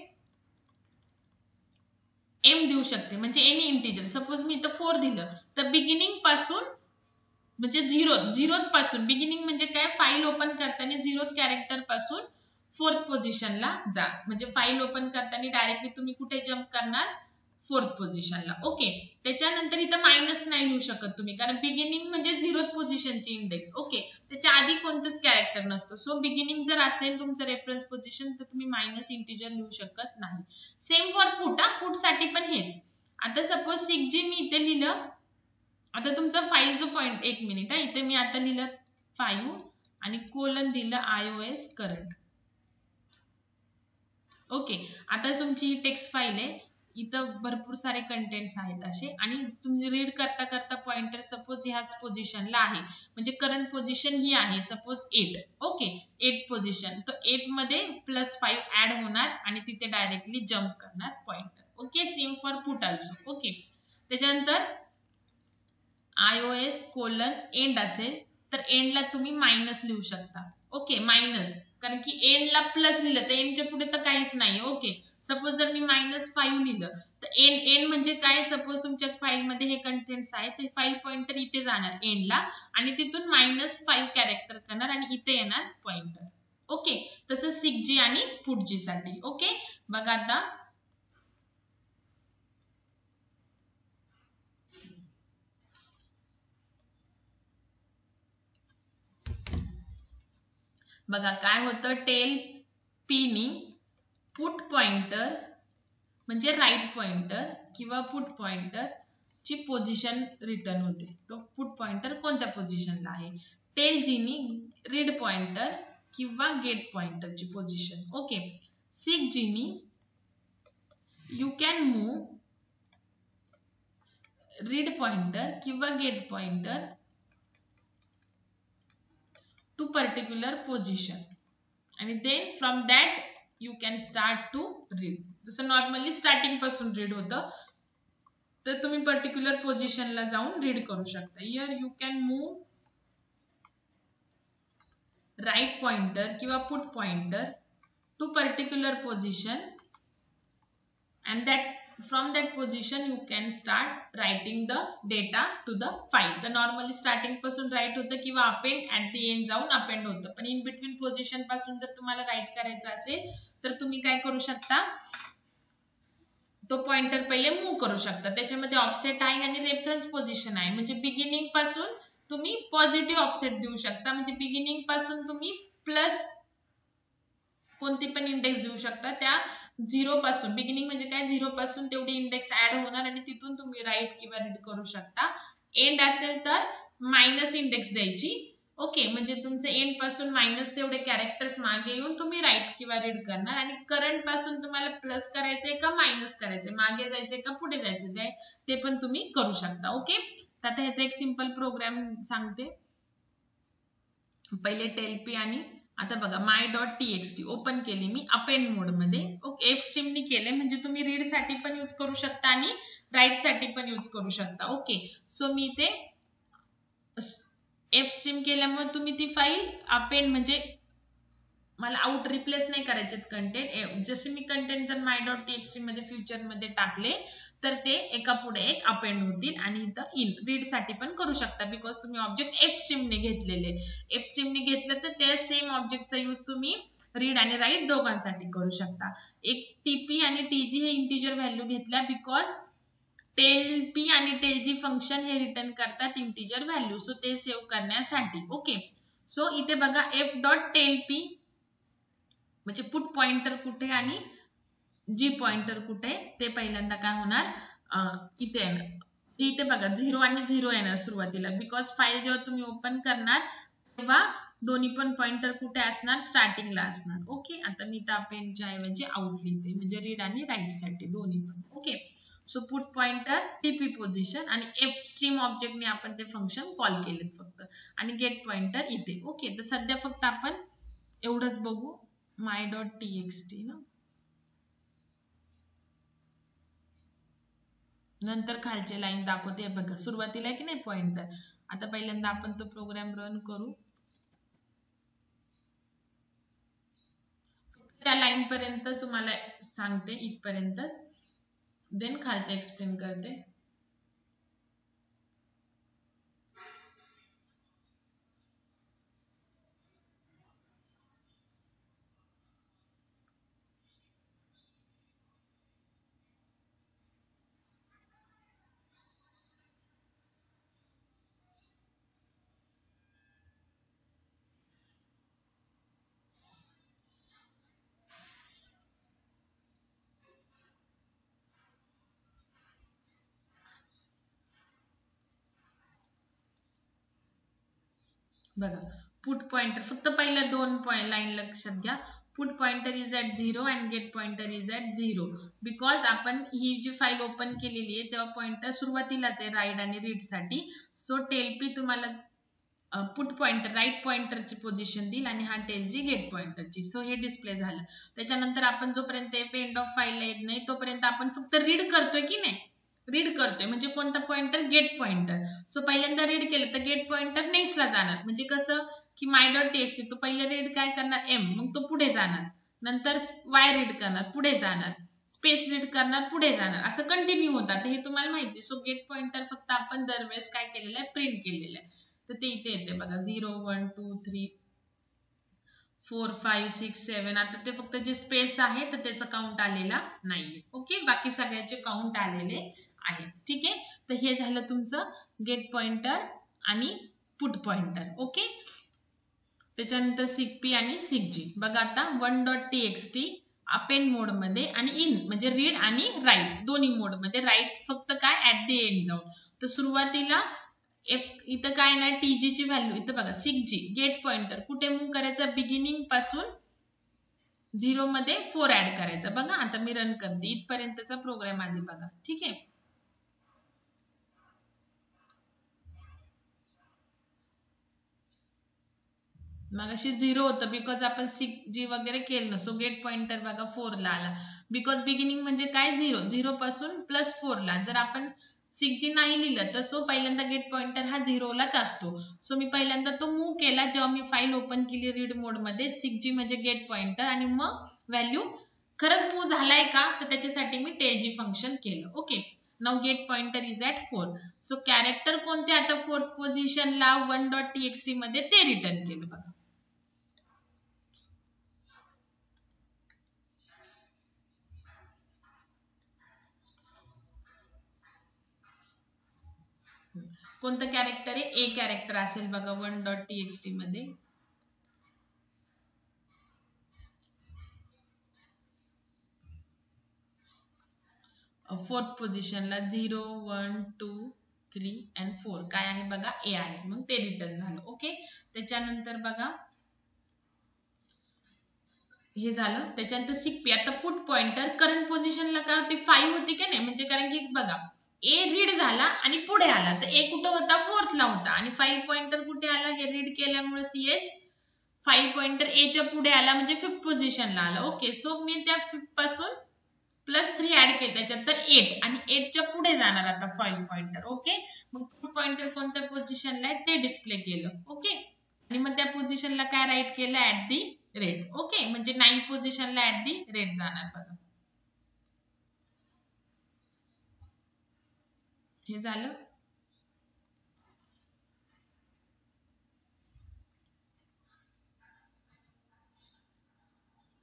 एम देऊ शकते, म्हणजे एनी इंटिजर. सपोज मी इथं 4 दिलं तर बिगिनिंग पासून म्हणजे 0th पासून, बिगिनिंग म्हणजे काय, फाईल ओपन करताना 0th कॅरेक्टर पासून 4th पोझिशनला जा, म्हणजे फाईल ओपन करताना डायरेक्टली तुम्ही कुठे जम्प करणार, फोर्थ पोझिशनला. ओके, त्याच्यानंतर इथं मायनस नाही लिहू शकत तुम्ही, कारण बिगिनिंग म्हणजे 0th पोझिशनची इंडेक्स. ओके, त्याच्या आधी कोणतंच कॅरेक्टर नसतो. सो बिगिनिंग जर असेल तुमचं रेफरन्स पोझिशन तर तुम्ही मायनस इंटिजर लिहू शकत नाही. Same for put. पुट साठी पण हेच. आता सपोज 6G मी इथे लिहिलं. आता तुमचा फाईल जो पॉईंट, एक मिनिट इथे मी आता लिहिलं 5 आणि कोलन दिलं iOS करंट. ओके, आता तुमची ही टेक्स्ट फाईल आहे. इथं भरपूर सारे कंटेंट्स आहेत असे, आणि तुम्ही रीड करता करता पॉइंटर सपोज ह्याच पोझिशनला आहे, म्हणजे करंट पोझिशन ही आहे सपोज 8. ओके, 8 पोझिशन, तर 8 मध्ये +5 ऍड होणार आणि तिथे डायरेक्टली जम्प करणार pointer. Okay, same for put also. Okay, त्याच्यानंतर iOS कोलन एंड असेल तर एंडला तुम्ही मायनस लिहू शकता. ओके, मायनस, कारण की एंडला प्लस लिहिलं तर एंडच्या पुढे तर काहीच नाही. ओके, सपोज जर मी -5 लिहिलं तर एंड म्हणजे काय, सपोज तुमच्या फाईलमध्ये हे कंटेंट्स आहे ते फाईल पॉइंटर इथे जाणार एंडला आणि तिथून -5 कॅरेक्टर करणार आणि इथे येणार पॉइंटर. ओके, तसं 6G आणि पुटजी साठी. ओके, बघा आता बघा काय होतं, टेल पी नी पुट पॉइंटर म्हणजे राईट पॉइंटर किंवा पुट पॉइंटर ची पोझिशन रिटर्न होते. तो पुट पॉइंटर कोणत्या पोझिशनला आहे. टेल जी नी रीड पॉइंटर किंवा गेट पॉइंटरची पोझिशन. ओके, 6G नी you can move read pointer किंवा get pointer to particular position आणि then from that you can start to read. जसं नॉर्मली स्टार्टिंग पासून रीड होतं तर तुम्ही पर्टिक्युलर पोझिशनला जाऊन रीड करू शकता. Here you can move write pointer किंवा put pointer to particular position and that from that position you can start writing the data to the file. तर नॉर्मली स्टार्टिंग पासून राईट होतं किंवा अपेंड ऍट द एंड जाऊन अपेंड होतं, पण इन बिटवीन पोझिशन पासून जर तुम्हाला राईट करायचं असेल तर तुम्ही काय करू शकता, तो पॉइंटर पहिले मूव्ह करू शकता. त्याच्यामध्ये ऑफसेट आहे आणि रेफरन्स पोझिशन आहे, म्हणजे बिगिनिंग पासून तुम्ही पॉझिटिव्ह ऑफसेट देऊ शकता, म्हणजे बिगिनिंग पासून तुम्ही प्लस कोणती पण इंडेक्स देऊ शकता. त्या 0 पासून, बिगिनिंग म्हणजे काय, 0 पासून तेवढी इंडेक्स ऍड होणार आणि तिथून तुम्ही राईट किंवा रीड करू शकता. एंड असेल तर मायनस इंडेक्स द्यायची. ओके, म्हणजे तुमचे एंड पासून मायनस तेवढे कॅरेक्टर्स मागे येऊन तुम्ही राईट किंवा रीड करणार. आणि करंट पासून तुम्हाला प्लस करायचंय का मायनस करायचंय, मागे जायचंय का पुढे जायचंय, ते पण तुम्ही करू शकता. ओके, तर आता ह्याचा एक सिंपल प्रोग्राम सांगते. पहिले टेलपी आणि आता बघा my.txt ओपन केली मी अपेंड मोड मध्ये. ओके, एफ स्ट्रीमनी केले, म्हणजे तुम्ही रीड साठी पण यूज करू शकता आणि राईट साठी पण यूज करू शकता. ओके, सो मी इथे एफ स्ट्रीम केल्यामुळे तुम्ही ती फाईल अपेंड, म्हणजे मला आउट रिप्लेस नाही करायचे कंटेंट. जसे मी कंटेंट जर my.txt मध्ये फ्युचर मध्ये टाकले तर ते एका पुढे एक अपेंड होतील आणि इथं इन रीड साठी पण करू शकता, बिकॉज तुम्ही ऑब्जेक्ट एफ स्ट्रीमने घेतलेले. एफ स्ट्रीमने घेतलं तर त्या सेम ऑब्जेक्टचा यूज तुम्ही रीड आणि राईट दोघांसाठी करू शकता. एक टीपी आणि टीजी हे इंटिजर व्हॅल्यू घेतल्या, बिकॉज टेलपी आणि टेलजी फंक्शन हे रिटर्न करतात इंटिजर व्हॅल्यू, सो ते सेव्ह करण्यासाठी. ओके, सो इथे बघा f.टेलपी म्हणजे पुट पॉइंटर कुठे आणि जी पॉइंटर कुठे ते पहिल्यांदा काय होणार, इथे येणार. इथे बघा 0 आणि 0 येणार सुरुवातीला, बिकॉज फाईल जेव्हा तुम्ही ओपन करणार तेव्हा दोन्ही पण पॉइंटर कुठे असणार, स्टार्टिंगला असणार. ओके, आता मी त्या अपेंडच्या ऐवजी आउट लिहिते, म्हणजे रीड आणि राईट साठी दोन्ही पण. Okay, so put pointer TP position आणि एफ स्ट्रीम ऑब्जेक्टने आपण ते फंक्शन कॉल केले फक्त, आणि गेट पॉइंटर इथे. ओके, तर सध्या फक्त आपण एवढंच बघू my.txt ना, नंतर खालचे लाईन दाखवते. बघा सुरुवातीला आहे की नाही पॉइंटर. आता पहिल्यांदा आपण तो प्रोग्राम रन करू. त्या लाईन पर्यंत तुम्हाला सांगते, इथपर्यंतच, देन खालचे एक्सप्लेन करते. बघा पुट पॉइंटर फक्त पहिल्या 2 लाईन लक्षात घ्या. Put pointer is at 0 and gate pointer is at 0 because आपण ही जी फाईल ओपन केलेली आहे तेव्हा पॉइंटर सुरुवातीलाच आहे राईट आणि रीड साठी. सो टेलपी तुम्हाला पुट पॉइंटर राईट पॉइंटरची पोझिशन देईल आणि हा टेल जी गेट पॉइंटरची. सो हे डिस्प्ले झालं. त्याच्यानंतर आपण जोपर्यंत एंड ऑफ फाईलला येत नाही तोपर्यंत आपण फक्त रीड करतोय की नाही, रीड करतोय म्हणजे कोणता पॉइंटर, गेट पॉइंटर. सो पहिल्यांदा रीड केलं तर गेट पॉइंटर नेक्स्टला जाणार. म्हणजे कसं की my.txt तो पहिले रीड काय करणार m, मग तो पुढे जाणार. नंतर y रीड करणार, पुढे जाणार. स्पेस रीड करणार, पुढे जाणार. असं कंटिन्यू होतात हे तुम्हाला माहिती. सो गेट पॉइंटर फक्त आपण दरवेळेस काय केलेलं आहे, प्रिंट केलेलं आहे. तर ते इथे येते बघा 0 1 2 3 4 5 6 7. आता ते फक्त जे स्पेस आहे तर त्याचा काउंट आलेला नाहीये. ओके, बाकी सगळ्याचे काउंट आलेले आहे. ठीक आहे, तर हे झालं तुमचं गेट पॉइंटर आणि पुट पॉइंटर. ओके, त्याच्यानंतर सिगपी आणि सिगजी. बघा आता 1.txt अपेंड मोड मध्ये आणि इन म्हणजे रीड आणि राईट दोन्ही मोड मध्ये. राईट फक्त काय ऍट द एंड जाऊन. तर सुरुवातीला इथं काय नाही टीजी ची व्हॅल्यू इथं बघा 6G गेट पॉइंटर कुठे मूव्ह करायचा, बिगिनिंग पासून 0 मध्ये 4 ऍड करायचा. बघा आता मी रन करते इथपर्यंतचा प्रोग्राम आधी बघा. ठीक आहे, मग अशी 0 होतं बिकॉज आपण 6G वगैरे केलं. सो गेट पॉइंटर बघा 4 ला आला बिकॉज बिगिनिंग म्हणजे काय 0 पासून +4 ला. जर आपण 6G नाही लिहिलं तर सो पहिल्यांदा गेट पॉइंटर हा 0 लाच असतो. सो मी पहिल्यांदा तो मूव्ह केला जेव्हा मी फाईल ओपन केली रीड मोड मध्ये 6G म्हणजे गेट पॉइंटर आणि मग व्हॅल्यू खरंच मूव्ह झालाय का तर त्याच्यासाठी मी टेलजी फंक्शन केलं. Okay, now get pointer is at 4. So character कोणते आता 4th पोझिशनला 1.txt मध्ये ते रिटर्न केलं बघा. कोणतं कॅरेक्टर आहे, ए कॅरेक्टर असेल बघा 1.txt मध्ये. फोर्थ पोझिशनला 0 1 2 3 and 4 काय आहे बघा ए आहे, मग ते रिटर्न झालं. ओके, त्याच्यानंतर बघा हे झालं. त्याच्यानंतर सिगपी आता पुट पॉइंटर करंट पोझिशनला काय होती 5 होती की नाही, म्हणजे कारण की बघा ए रीड झाला आणि पुढे आला तर ए कुठं होता 4th ला होता आणि 5 पॉइंटर कुठे आला हे रीड केल्यामुळे CH 5 पॉइंटर ए च्या पुढे आला म्हणजे 5th पोझिशनला आला. ओके, सो मी त्या 5 पासून +3 ऍड केलं त्याच्यात तर 8 आणि 8 च्या पुढे जाणार आता 5 पॉइंटर. ओके, मग पुट पॉइंटर कोणत्या पोझिशनला आहे ते डिस्प्ले केलं. ओके, आणि मग त्या पोझिशनला काय राईट केलं ऍट दी रेट. ओके, म्हणजे 9 पोझिशनला ऍट दी रेट जाणार बघा. हे झालं.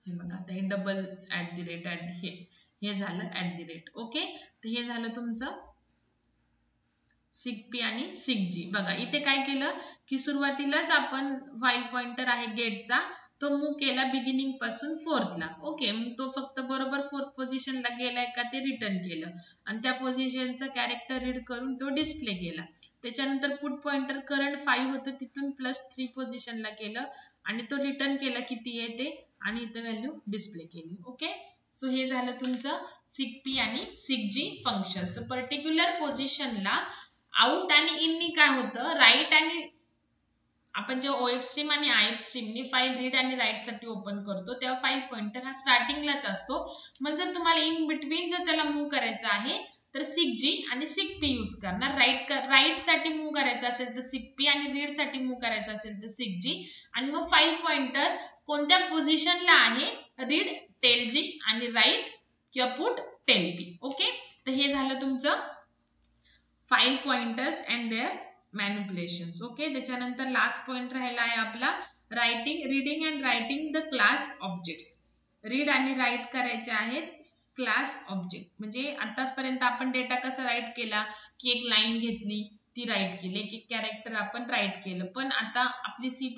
हे बघा आता हे डबल ऍट दी रेट हे झालं ऍट दी रेट. ओके, तर हे झालं तुमचं सिगपी आणि सिगजी. बघा इथे काय केलं की सुरुवातीलाच आपण फाईल पॉइंटर आहे गेटचा तो मूव्ह केला बिगिनिंग पासून 4th ला. ओके, मग तो फक्त बरोबर 4th पोझिशनला गेलाय का ते रिटर्न केलं आणि त्या पोझिशनचा कॅरेक्टर रीड करून तो डिस्प्ले केला. त्याच्यानंतर पुट पॉइंटर करंट 5 होतं तिथून +3 पोझिशनला केलं आणि तो रिटर्न केला किती आहे ते आणि इथे व्हॅल्यू डिस्प्ले केली. ओके, सो हे झालं तुमचं सिगपी आणि सिगजी फंक्शन. पर्टिक्युलर पोझिशनला आउट आणि इननी काय होतं राईट आणि आपण जेव्हा OF स्ट्रीम आणि IF स्ट्रीमनी फाईल रीड आणि राईट साठी ओपन करतो तेव्हा फाईल पॉइंटर हा स्टार्टिंगलाच असतो. मग जर तुम्हाला इन बिटवीन जर त्याला मूव्ह करायचं आहे तर सिगजी आणि सिगपी यूज करणार. राईट साठी मूव्ह करायचं असेल तर सिगपी आणि रीड साठी मूव्ह करायचं असेल तर सिगजी. आणि मग फाईल पॉइंटर कोणत्या पोझिशनला आहे रीड टेलजी आणि राईट किंवा पुट टेलपी. ओके, तर हे झालं तुमचं file pointers and their manipulations. Okay, त्याच्यानंतर लास्ट पॉइंट राहिला आहे आपला reading and writing the class objects. Read आणि राईट करायचे आहेत क्लास ऑब्जेक्ट. म्हणजे आतापर्यंत आपण डेटा कसा राईट केला की एक लाईन घेतली ती राईट केली, एक कॅरेक्टर आपण राईट केलं. पण आता आपली C++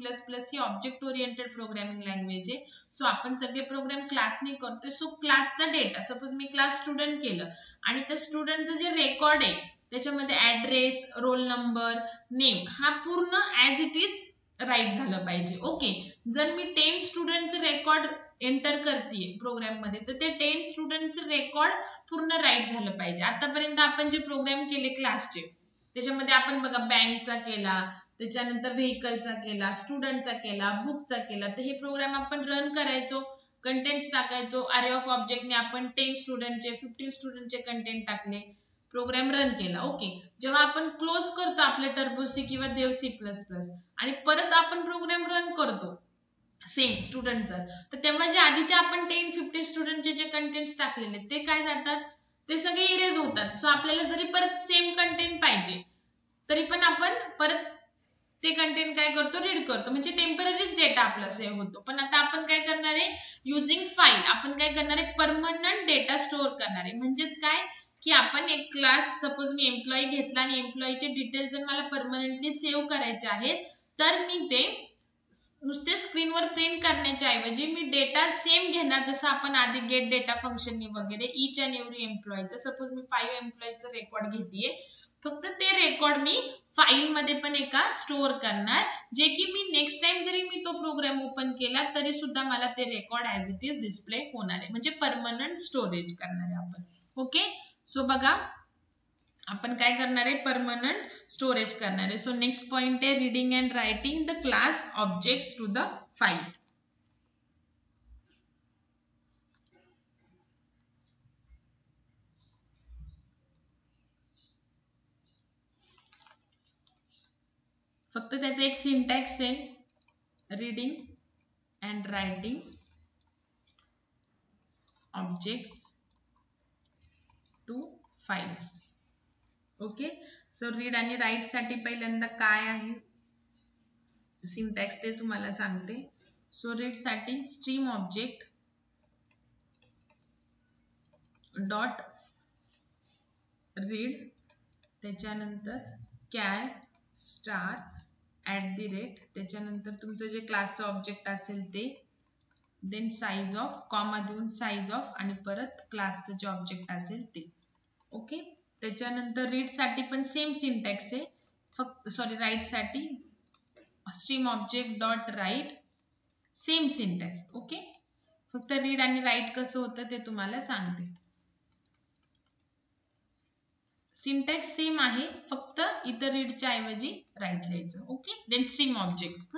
ही ऑब्जेक्ट ओरिएंटेड प्रोग्रामिंग लँग्वेज आहे. सो आपण सगळे प्रोग्राम क्लासने करतोय. सो क्लासचा डेटा सपोज मी क्लास स्टुडंट केलं आणि त्या स्टुडंटचं जे रेकॉर्ड आहे त्याच्यामध्ये ऍड्रेस, रोल नंबर, नेम हा पूर्ण ऍज इट इज राईट झालं पाहिजे. ओके, जर मी 10 स्टुडंटचं रेकॉर्ड एंटर करते प्रोग्राम मध्ये तर ते 10 स्टुडंटचं रेकॉर्ड पूर्ण राईट झालं पाहिजे. आतापर्यंत आपण जे प्रोग्राम केले क्लासचे त्याच्यामध्ये आपण बघा बँकचा केला, त्याच्यानंतर व्हेकलचा केला, स्टुडंटचा केला, बुकचा केला, तर हे प्रोग्राम आपण रन करायचो, कंटेंट्स टाकायचो, अरे ऑफ ऑब्जेक्टने आपण 10 स्टुडंटचे 15 स्टुडंटचे कंटेंट टाकले, प्रोग्राम रन केला. ओके, जेव्हा आपण क्लोज करतो आपले टर्बोसी किंवा देव C++ आणि परत आपण प्रोग्राम रन करतो सेम स्टुडंटचा, तर तेव्हा जे आधीचे आपण 10-15 स्टुडंटचे जे कंटेंट्स टाकलेले ते काय जातात, ते सगळे इरेज होतात. सो आपल्याला जरी परत सेम कंटेंट पाहिजे तरी पण आपण परत ते कंटेंट काय करतो, रीड करतो, म्हणजे टेम्पररीच डेटा आपला सेव्ह होतो. पण आता आपण काय करणार आहे, युजिंग फाईल आपण काय करणार आहे, परमनंट डेटा स्टोअर करणार आहे. म्हणजेच काय की आपण एक क्लास, सपोज मी एम्प्लॉई घेतला आणि एम्प्लॉईचे डिटेल्स जर मला परमनंटली सेव्ह करायचे आहेत तर मी ते नुसते स्क्रीनवर प्रिंट करण्याच्या ऐवजी मी डेटा सेम घेणार, जसं आपण आधी गेट डेटा फंक्शननी वगैरे इच अँड एव्हरी एम्प्लॉईचं, सपोज मी 5 एम्प्लॉईचं रेकॉर्ड घेतेय, फक्त ते रेकॉर्ड मी फाईल मध्ये पण एका स्टोअर करणार, जे की मी नेक्स्ट टाइम जरी मी तो प्रोग्राम ओपन केला तरी सुद्धा मला ते record as it is display होणार आहे, म्हणजे परमनंट स्टोरेज करणार आहे आपण. ओके, सो बघा आपण काय करणार आहे, परमनंट स्टोरेज करणार आहे. सो नेक्स्ट पॉइंट आहे reading and writing the class objects to the file. फक्त त्याचा एक सिंटॅक्स आहे, reading and writing objects to files. Okay, so read आणि राईट साठी पहिल्यांदा काय आहे सिंटॅक्स ते तुम्हाला सांगते. सो रीड साठी स्ट्रीम ऑब्जेक्ट डॉट रीड, त्याच्यानंतर कॅर स्टार @ त्याच्यानंतर तुमचं जे क्लासचं ऑब्जेक्ट असेल ते, देन साइज ऑफ, कॉमा देऊन साइज ऑफ आणि परत क्लासचं जे ऑब्जेक्ट असेल ते. ओके, त्याच्यानंतर रीड साठी पण सेम सिंटॅक्स आहे, फक्त सॉरी राईट साठी stream object dot write, same syntax. Okay, फक्त रीड आणि राईट कसं होतं ते तुम्हाला सांगते. सिंटॅक्स सेम आहे, फक्त इतर रीडच्या ऐवजी राईट लिहायचं. ओके, देन स्ट्रीम ऑब्जेक्ट,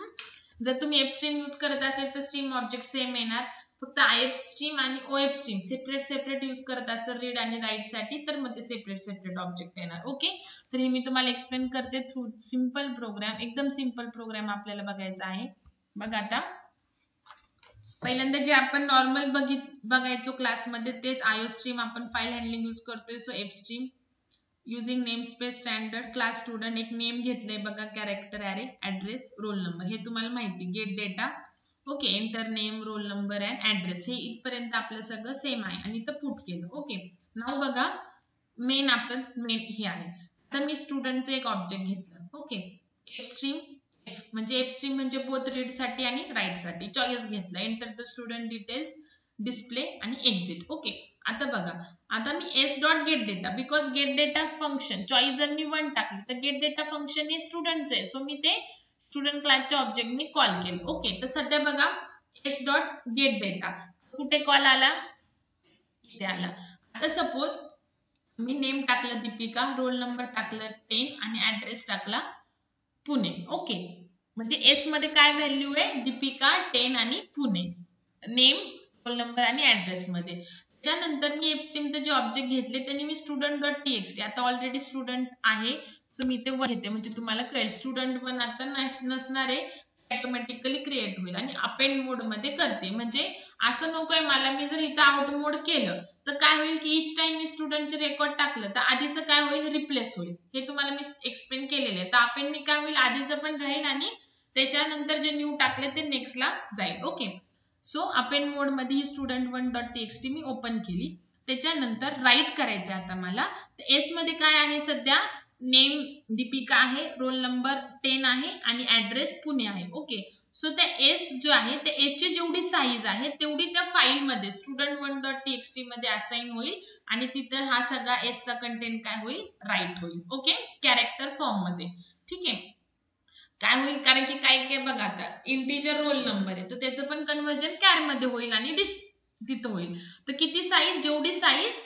जर तुम्ही एफ स्ट्रीम यूज करत असेल तर स्ट्रीम ऑब्जेक्ट सेम येणार, फक्त IF स्ट्रीम आणि OF स्ट्रीम सेपरेट यूज करत असेल रीड आणि राईट साठी तर मग ते सेपरेट ऑब्जेक्ट येणार. ओके, तर हे मी तुम्हाला एक्सप्लेन करते थ्रू सिंपल प्रोग्राम, एकदम सिंपल प्रोग्राम आपल्याला बघायचा आहे. बघ आता पहिल्यांदा जे आपण नॉर्मल बघायचो क्लासमध्ये तेच IO स्ट्रीम आपण फाईल हँडलिंग यूज करतोय. So F stream using namespace standard class student, एक नेम घेतलंय बघा, character array address roll number, हे तुम्हाला माहिती, gate data. Okay, enter name roll number and address, हे इथपर्यंत आपलं सगळं सेम आहे आणि इथं पुट केलं. ओके, नाव बघा मेन हे आहे. तर मी स्टुडंटचं एक ऑब्जेक्ट घेतलं. ओके, एफ स्ट्रीम म्हणजे एफ स्ट्रीम म्हणजे बोथ रीड साठी आणि राईट साठी चॉईस घेतलं, enter the student details, display आणि एक्झिट. ओके, आता बघा, आता मी S dot get data, because get data function choice जर मी 1 टाकली तर गेट डेटा फंक्शन हे स्टुडंटचं आहे, सो मी ते स्टुडंट क्लासच्या ऑब्जेक्टने कॉल केलं. ओके, तर सध्या बघा एस डॉट गेट डेटा कुठे कॉल आला, इथे आला. आता सपोज मी नेम टाकलं दीपिका, रोल नंबर टाकलं 10 आणि ऍड्रेस टाकला पुणे. ओके, म्हणजे एस मध्ये काय व्हॅल्यू आहे, दीपिका 10 आणि पुणे, नेम रोल नंबर आणि ऍड्रेस मध्ये. त्यानंतर मी एफस्ट्रीमचे जे ऑब्जेक्ट घेतले त्यांनी मी स्टुडंट डॉट टीएक्सटी, आता ऑलरेडी स्टुडंट आहे सो मी ते घेते, म्हणजे तुम्हाला कळेल स्टुडंट पण आता नसणार आहे, ऑटोमॅटिकली क्रिएट होईल आणि अपेंड मोड मध्ये करते. म्हणजे असं नकोय मला, मी जर इथं आउट मोड केलं तर काय होईल की इच टाइम मी स्टुडंटचे रेकॉर्ड टाकलं तर आधीचं काय होईल, रिप्लेस होईल, हे तुम्हाला मी एक्सप्लेन केलेलं आहे. तर अपेंडने काय होईल, आधीचं पण राहील आणि त्याच्यानंतर जे न्यू टाकले ते नेक्स्टला जाईल. ओके, सो अपेंड मोड मध्ये ही student1.txt मी ओपन केली. त्याच्यानंतर राईट करायचं आता मला, तर एस मध्ये काय आहे, सध्या नेम दीपिका आहे, रोल नंबर 10 आहे आणि ऍड्रेस पुणे आहे. ओके, सो त्या एस जो आहे त्या एस ची जेवढी साईज आहे तेवढी त्या फाईल मध्ये student1.txt मध्ये असाइन होईल आणि तिथे हा सगळा एस चा कंटेंट काय होईल, राईट होईल. ओके, कॅरेक्टर फॉर्म मध्ये. ठीक आहे, काय होईल, कारण की काय काय बघा आता इंटिजर रोल नंबर आहे तर त्याचं पण कन्व्हर्जन कॅर मध्ये होईल आणि तिथं होईल. तर किती साईज, जेवढी साईज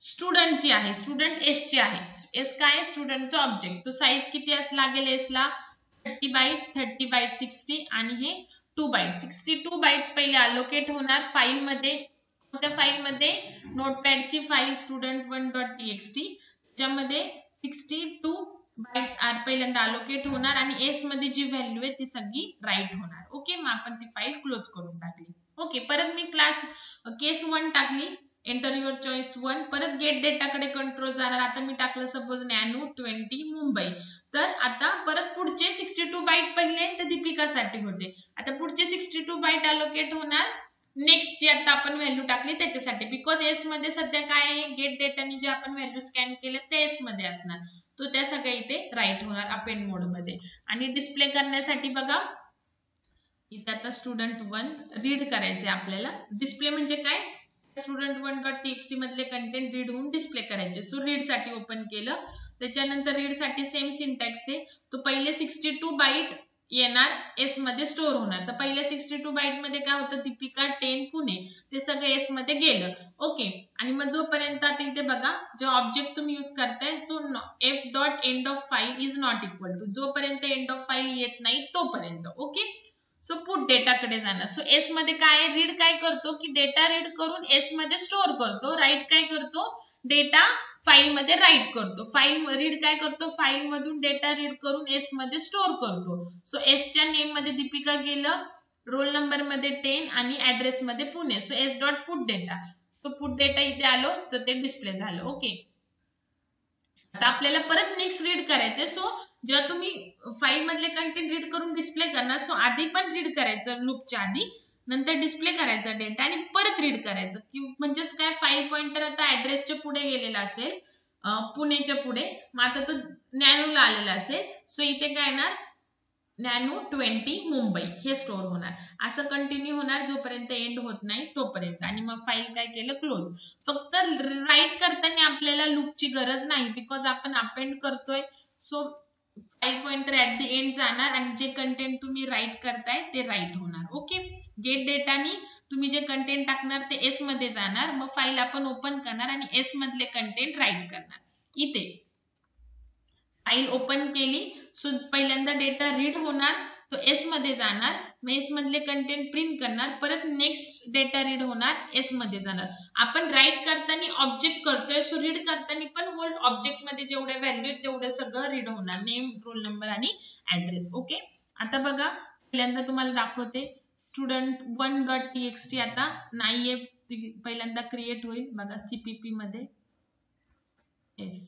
स्टुडंटची आहे, स्टुडंट एस ची आहे. एस काय आहे, स्टुडंटचा ऑब्जेक्ट. तो साईज किती लागेल एस ला, 30 बाईट, 30 बाईट 60 आणि हे 2 बाईट. 62 बाईट्स पहिले अलोकेट होणार फाईल मध्ये. कोणत्या फाईल मध्ये, नोटपॅडची फाईल student1.txt, ज्यामध्ये 62 बाईट्स पहिल्यांदा अलोकेट होणार आणि एस मध्ये जी व्हॅल्यू आहे ती सगळी राईट होणार. ओके, मग आपण ती फाईल क्लोज करून टाकली. ओके, परत मी क्लास केस 1 टाकली, एंटर युअर चॉईस 1. परत गेट डेटाकडे कंट्रोल जाणार. आता मी टाकलं सपोज नॅनो 20 मुंबई. तर आता परत पुढचे 62 बाईट पहिले तर दीपिकासाठी होते. आता पुढचे 62 बाईट अलोकेट होणार नेक्स्ट जी आता आपण व्हॅल्यू टाकली त्याच्यासाठी, बिकॉज एस मध्ये सध्या काय आहे, गेट डेटाने जे आपण व्हॅल्यू स्कॅन केले ते एस मध्ये असणार. तो त्या सगळ्या इथे राईट होणार अपेंड मोड मध्ये. आणि डिस्प्ले करण्यासाठी बघा इथे आता student1 रीड करायचे आपल्याला. डिस्प्ले म्हणजे काय, student1.txt मधले कंटेंट रीड होऊन डिस्प्ले करायचे. सो रीड साठी ओपन केलं. त्याच्यानंतर रीड साठी सेम सिंटॅक्स आहे. तो पहिले 62 बाईट येणार, एस मध्ये स्टोअर होणार. तर पहिले 62 बाईट मध्ये काय होतं, दीपिका 10 पुणे, ते सगळं एस मध्ये गेलं. ओके, आणि मग जोपर्यंत आता इथे बघा जो ऑब्जेक्ट तुम्ही यूज करताय, so F dot end of file is not equal to, जोपर्यंत एंड ऑफ फाईल येत नाही तोपर्यंत. ओके, सो पुट डेटाकडे जाणार. सो एस मध्ये काय आहे, रीड काय करतो की डेटा रीड करून एस मध्ये स्टोअर करतो. राईट काय करतो, डेटा फाईल मध्ये राईट करतो. फाईल रीड काय करतो, फाईल मधून डेटा रीड करून एस मध्ये स्टोअर करतो. सो एस च्या नेम मध्ये दीपिका गेलं, रोल नंबर मध्ये 10 आणि ऍड्रेस मध्ये Pune. So S dot put data, तो पुट डेटा इथे आलो तर ते डिस्प्ले झालं. ओके, आता आपल्याला परत नेक्स्ट रीड करायचे. सो जेव्हा तुम्ही फाईल मधले कंटेंट रीड करून डिस्प्ले करणार, सो आधी पण रीड करायचं लूपच्या आधी, नंतर डिस्प्ले करायचा डेटा आणि परत रीड करायचं. म्हणजेच काय, फाईल पॉइंटर आता ऍड्रेसच्या पुढे गेलेला असेल, पुणेच्या पुढे, मग आता तो नॅनोला आलेला असेल. सो इथे काय येणार, नॅनो 20 मुंबई हे स्टोअर होणार. असं कंटिन्यू होणार जोपर्यंत एंड होत नाही तोपर्यंत. आणि मग फाईल काय केलं, क्लोज. फक्त राईट करताना आपल्याला लूपची गरज नाही, बिकॉज आपण अपेंड करतोय. So file pointer at the end जाणार आणि जे कंटेंट तुम्ही राईट करताय ते राईट होणार. ओके, गेट डेटानी तुम्ही जे कंटेंट टाकणार ते एस मध्ये जाणार. मग फाईल आपण ओपन करणार आणि एस मधले कंटेंट राईट करणार. इथे फाईल ओपन केली, सो पहिल्यांदा डेटा रीड होणार, तो एस मध्ये जाणार, मग एस मधले कंटेंट प्रिंट करणार, परत नेक्स्ट डेटा रीड होणार, एस मध्ये जाणार. आपण राईट करताना ऑब्जेक्ट करतोय, सो रीड करताना पण होल्ड ऑब्जेक्ट मध्ये जेवढे व्हॅल्यू तेवढे सगळं रीड होणार, नेम, रोल नंबर आणि ऍड्रेस. ओके, आता बघा पहिल्यांदा तुम्हाला दाखवते, student1.txt आता नाहीये, पहिल्यांदा क्रिएट होईल. बघा सीपीपी मध्ये एस,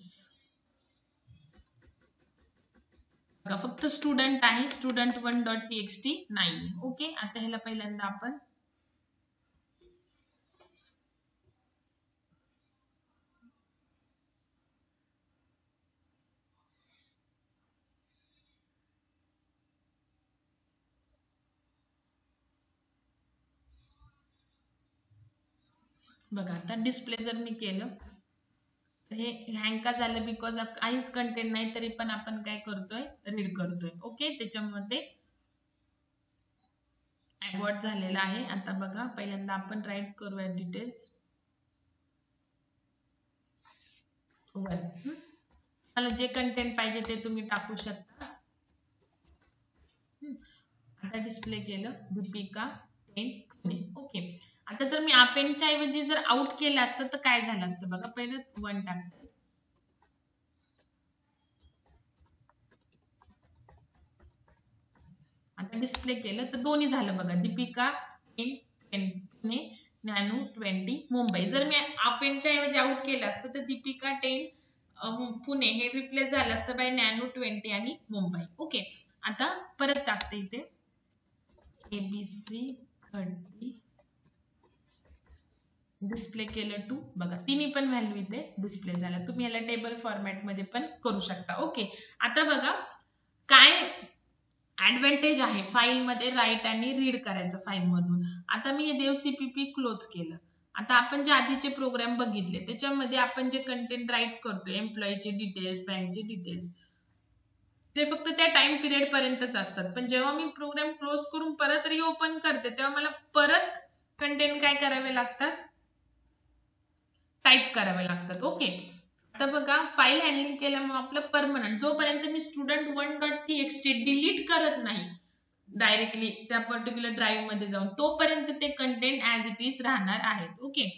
फक्त स्टुडंट आहे, student1.txt नाही. ओके, आता ह्याला पहिल्यांदा आपण बघा आता डिस्प्ले जर मी केलं, हे हँग का झालं, बिकॉज काहीच कंटेंट नाही तरी पण आपण काय करतोय, रीड करतोय. ओके, त्याच्यामध्ये अबॉर्ट झालेला आहे. आता बघा पहिल्यांदा आपण राईट करूया डिटेल्स 1. मला जे कंटेंट पाहिजे ते तुम्ही टाकू शकता. आता डिस्प्ले केलं, दीपिका 10 पुणे. ओके, आता जर मी अपेंडच्या ऐवजी जर आउट केलं असतं तर काय झालं असतं, बघा पहिलं 1 टाकते. आता डिस्प्ले केलं तर दोन्ही झालं बघा, दीपिका 10 पुणे, नॅनो 20 मुंबई. जर मी अपेंडच्या ऐवजी आउट केलं असतं तर दीपिका 10 पुणे हे रिप्लेस झालं असतं बाय नॅनो 20 आणि मुंबई. ओके, आता परत टाकते इथे ABC 30, डिस्प्ले केलं 2. बघा तिन्ही पण व्हॅल्यू इथे डिस्प्ले झाल्या. तुम्ही याला टेबल फॉर्मॅट मध्ये पण करू शकता. ओके, आता बघा काय ऍडव्हान्टेज आहे फाईल मध्ये राईट आणि रीड करायचं फाईल मधून. आता मी हे देव सीपीपी क्लोज केलं. आता आपण जे आधीचे प्रोग्राम बघितले त्याच्यामध्ये आपण जे कंटेंट राईट करतोय, एम्प्लॉईचे डिटेल्स, बँकचे डिटेल्स, ते फक्त त्या टाइम पिरियड पर्यंतच असतात. पण जेव्हा मी प्रोग्राम क्लोज करून परत रिओपन करते तेव्हा मला परत कंटेंट काय करावे लागतात, टाईप करावे लागतात. ओके, आता बघा फाईल हँडलिंग केल्यामुळे आपलं परमनंट जोपर्यंत मी student1.txt डिलीट करत नाही डायरेक्टली त्या पर्टिक्युलर ड्राईव्ह मध्ये जाऊन, तोपर्यंत ते कंटेंट ऍज इट इज राहणार आहेत. ओके,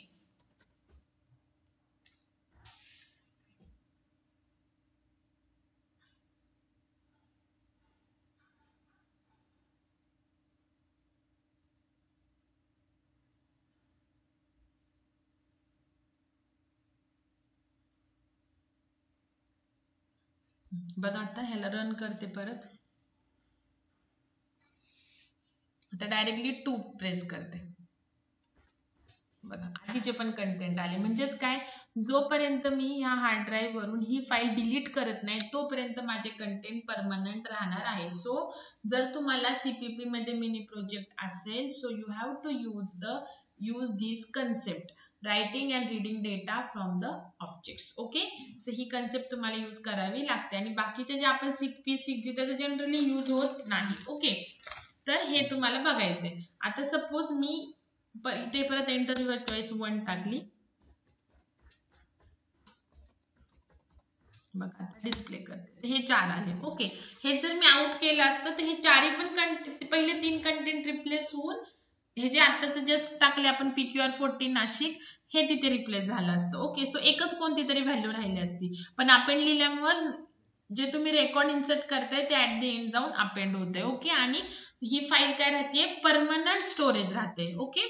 बघा आता ह्याला रन करते परत. आता डायरेक्टली 2 प्रेस करते. बघा आधीचे पण कंटेंट आले. म्हणजेच काय, जोपर्यंत मी ह्या हार्ड ड्राईव्ह वरून ही फाईल डिलीट करत नाही तोपर्यंत माझे कंटेंट परमनंट राहणार आहे. सो जर तुम्हाला CPP मध्ये मिनी प्रोजेक्ट असेल, so you have to use this concept, writing and reading data from the objects. Okay, so ही कन्सेप्ट तुम्हाला यूज करावी लागते. आणि बाकीचे जे आपण CPC त्याचा जनरली यूज होत नाही. ओके, तर हे तुम्हाला बघायचंय. आता सपोज मी इथे परत एंटर युअर चॉईस 1 टाकली. बघा आता डिस्प्ले करते, हे 4 आले. ओके, हे जर मी आउट केलं असतं तर हे चारही पण पहिले 3 कंटेंट रिप्लेस होऊन हे जे आताच जस्ट टाकले आपण PQR14 नाशिक, हे तिथे रिप्लेस झालं असतं. ओके, सो एकच कोणती तरी व्हॅल्यू राहिली असती. पण अपेंड लिहिल्यामुळे जे तुम्ही रेकॉर्ड इन्सर्ट करताय ते ऍट द एंड जाऊन अपेंड होतंय. ओके, आणि ही फाईल काय राहते, परमनंट स्टोरेज राहते. ओके,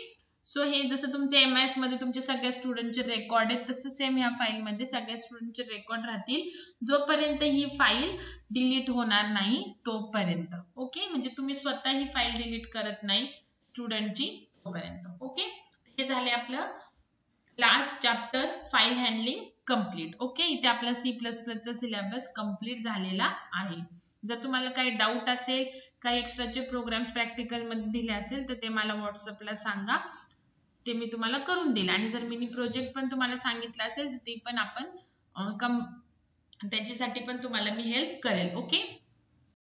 सो हे जसं तुमचे MS मध्ये तुमचे सगळ्या स्टुडंटचे रेकॉर्ड आहेत तसं सेम ह्या फाईल मध्ये सगळ्या स्टुडंटचे रेकॉर्ड राहतील जोपर्यंत ही फाईल डिलीट होणार नाही तोपर्यंत. ओके, म्हणजे तुम्ही स्वतः ही फाईल डिलीट करत नाही स्टुडंटची तोपर्यंत. ओके, हे झाले आपलं last chapter file handling complete. Okay, इथे आपला C++चा सिलेबस कंप्लीट झालेला आहे. जर तुम्हाला काही डाऊट असेल, काही एक्स्ट्राचे प्रोग्राम्स प्रॅक्टिकल मध्ये दिले असेल तर ते मला व्हॉट्सअपला सांगा, ते मी तुम्हाला करून देईल. आणि जर मिनी प्रोजेक्ट पण तुम्हाला सांगितलं असेल तर ते पण आपण त्याच्यासाठी पण तुम्हाला मी हेल्प करेल. ओके,